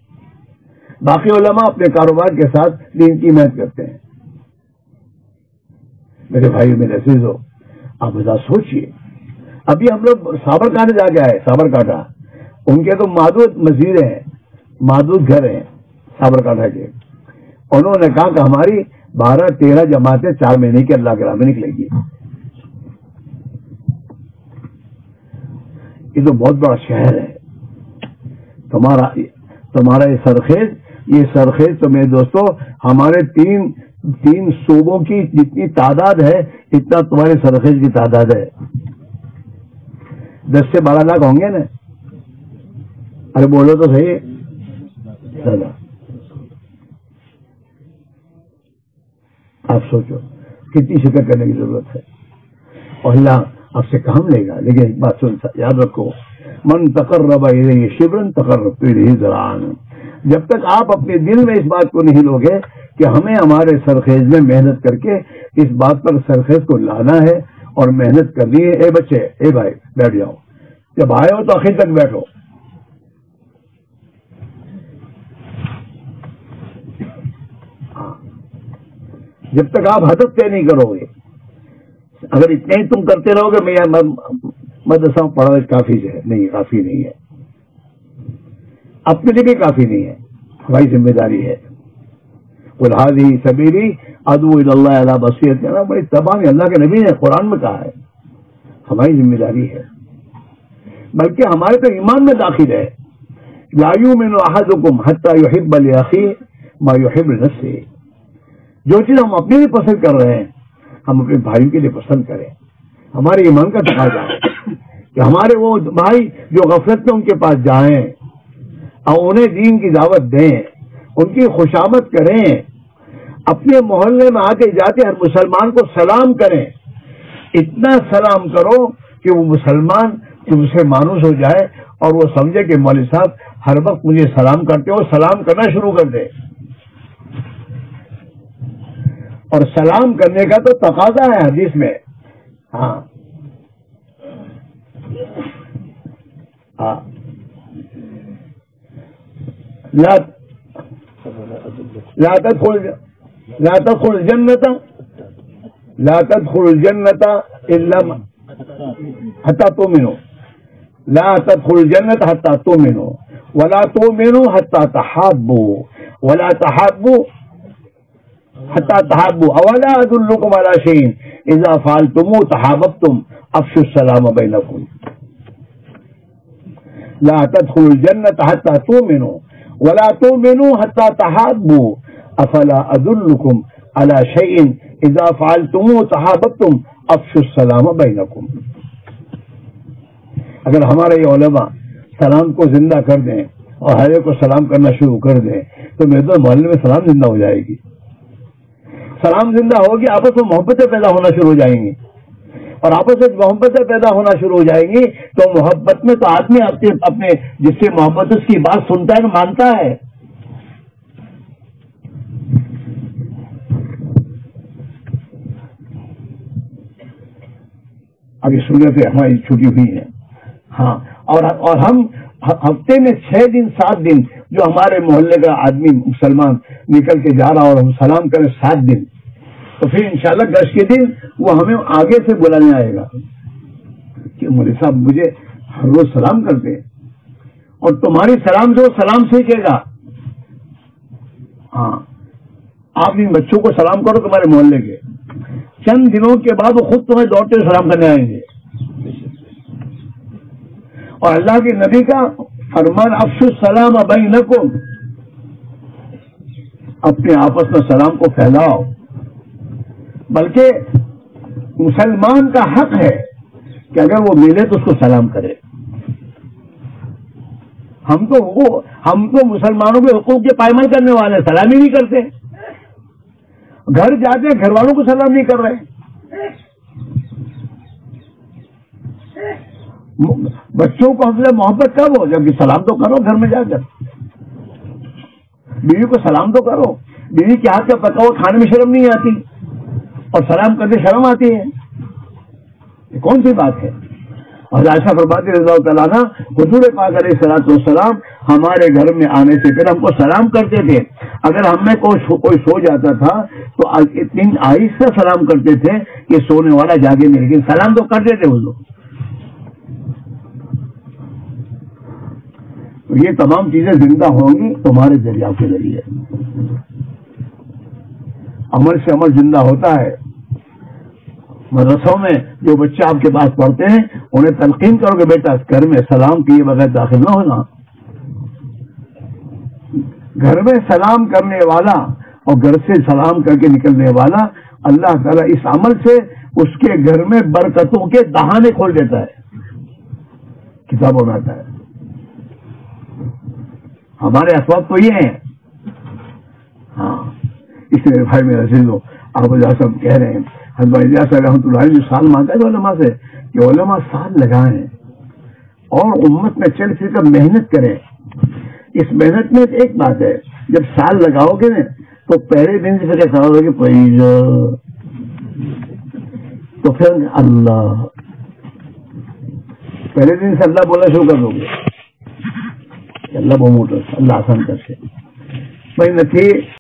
باقی علماء اپنے کاروبار کے ساتھ دین کی محنت کرتے ہیں۔ میرے بھائی میرے عزیزو، آپ ذرا سوچئے، ابھی ہم لوگ سابرکانٹھا جا کے آئے۔ سابرکانٹھا ان کے تو محدود مسجدیں ہیں، محدود گھر ہیں سابرکانٹھا کے۔ انہوں نے کہا کہ ہماری 12-13 جماعتیں 4 مہینے کے اللہ کے راہ میں نکلیں گی۔ یہ تو بہت بڑا شہر ہے تمہارا یہ سرخیز تو میرے دوستو ہمارے تین صوبوں کی جتنی تعداد ہے اتنا تمہارے سرخیز کی تعداد ہے۔ 10 سے 12 لاکھ ہوں گے نا؟ ارے بولو تو صحیح۔ آپ سوچو کتنی فکر کرنے کی ضرورت ہے، اور اللہ آپ سے کام لے گا۔ لیکن ایک بات یاد رکھو، من تقرب الیہ شبرا تقربت الیہ ذراعا۔ جب تک آپ اپنے دل میں اس بات کو نہیں لوگے کہ ہمیں ہمارے سرخیز میں محنت کر کے اس بات پر سرخیز کو لانا ہے اور محنت کرنی ہے۔ اے بچے، اے بھائی بیٹھ جاؤ، جب آئے ہو تو آخر تک بیٹھو۔ جب تک آپ ہدف طے نہیں کرو گے، اگر اتنے ہی تم کرتے رہو گے میں مدرسہ پڑھا کافی ہے، نہیں کافی نہیں ہے، اپنے لیے بھی کافی نہیں ہے، ہماری ذمہ داری ہے۔ قل ھذہ سبیلی ادعو الی اللہ علی بصیرۃ، کہنا بڑی تمام اللہ کے نبی نے قرآن میں کہا ہے، ہماری ذمہ داری ہے، بلکہ ہمارے تو ایمان میں داخل ہے۔ لا یؤمن احدکم حتی یحب لاخیہ ما یحب لنفسہ، جو چیز ہم اپنے لیے پسند کر رہے ہیں ہم اپنے بھائیوں کے لیے پسند کریں، ہمارے ایمان کا تقاضا ہے کہ ہمارے وہ بھائی جو غفلت میں ان کے پاس جائیں اور انہیں دین کی دعوت دیں، ان کی خوشامد کریں، اپنے محلے میں آتے جاتے ہر مسلمان کو سلام کریں، اتنا سلام کرو کہ وہ مسلمان تم سے مانوس ہو جائے اور وہ سمجھے کہ مولوی صاحب ہر وقت مجھے سلام کرتے ہو، سلام کرنا شروع کر دے۔ اور سلام کرنے کا تو تقاضا ہے حدیث میں، ہاں لا تدخل الجنة إلا حتى تؤمنوا، لا تدخل الجنة حتى تؤمنوا ولا تؤمنوا حتى تحابوا ولا تحابوا حتى تحابوا اولا ادلكم على شيء اذا فعلتموه تحاببتم افشوا السلام بينكم، لا تدخلوا الجنة حتى تؤمنوا ولا تؤمنوا حتى تحابوا افلا ادلكم على شيء اذا فعلتموه تحاببتم افشوا السلام بينكم۔ اگر ہمارے یہ علماء سلام کو زندہ کر دیں اور ہر ایک کو سلام کرنا شروع کر دیں تو میرے تو محلے میں سلام زندہ ہو جائے گی، سلام زندہ ہوگی، آپس میں محبتیں پیدا ہونا شروع ہو جائیں گی، اور آپس میں محبتیں پیدا ہونا شروع ہو جائیں گی تو محبت میں تو آدمی اپنے جس سے محبت اس کی بات سنتا ہے مانتا ہے۔ ابھی سورت ہماری چھٹی ہوئی ہے، ہاں، اور ہم ہفتے میں 6 دن 7 دن جو ہمارے محلے کا آدمی مسلمان نکل کے جا رہا اور ہم سلام کریں 7 دن، تو پھر انشاءاللہ گش کے دن وہ ہمیں آگے سے بلانے آئے گا کہ مولوی صاحب مجھے ہر روز سلام کرتے ہیں، اور تمہاری سلام سے وہ سلام سیکھے گا۔ ہاں، آپ ان بچوں کو سلام کرو تمہارے محلے کے، چند دنوں کے بعد وہ خود تمہیں دوڑتے ہوئے سلام کرنے آئیں گے۔ اور اللہ کے نبی کا فرمان افشوا السلام بینکم، اپنے آپس میں سلام کو پھیلاؤ، بلکہ مسلمان کا حق ہے کہ اگر وہ ملے تو اس کو سلام کرے۔ ہم تو مسلمانوں کے حقوق کے پائمال کرنے والے، سلام ہی نہیں کرتے، گھر جاتے گھر والوں کو سلام نہیں کر رہے، بچوں کو ہم سے محبت کب ہو جب کہ سلام تو کرو گھر میں جا کر، بیوی کو سلام تو کرو، بیوی کے ہاتھ کا پکا ہوا کھانے میں شرم نہیں آتی اور سلام کرتے شرم آتی ہے، یہ کون سی بات ہے؟ اور عائشہ فرماتی رضی اللہ تعالیٰ عنہ حضور پاک علیہ الصلوۃ والسلام ہمارے گھر میں آنے سے پہلے ہم کو سلام کرتے تھے، اگر ہم میں کوئی سو جاتا تھا تو اتنی آہستہ سلام کرتے تھے کہ سونے والا جاگے نہیں، لیکن سلام تو کرتے تھے وہ لوگ۔ تو یہ تمام چیزیں زندہ ہوں گی تمہارے ذریعہ کے ذریعے، عمل سے عمل زندہ ہوتا ہے۔ مدرسوں میں جو بچے آپ کے پاس پڑھتے ہیں انہیں تلقین کرو کہ بیٹا گھر میں سلام کیے بغیر داخل نہ ہونا، گھر میں سلام کرنے والا اور گھر سے سلام کر کے نکلنے والا اللہ تعالیٰ اس عمل سے اس کے گھر میں برکتوں کے دہانے کھول دیتا ہے، کتابوں میں آتا ہے۔ ہمارے اسباب تو یہ ہیں، ہاں، اس لیے بھائی میرا عزیزو آپ صاحب کہہ رہے ہیں حضرت الیاس رحمۃ اللہ علیہ جو سال مانگا ہے علماء سے کہ علماء سال لگائیں اور امت میں چل پھر کر محنت کریں۔ اس محنت میں ایک بات ہے، جب سال لگاؤ گے نا تو پہلے دن سے پھر ایسا ہوگا کہ تو پھر اللہ پہلے دن سے اللہ بولنا شروع کر دو گے، اللہ بہت اللہ آسان کر کے بھائی نہ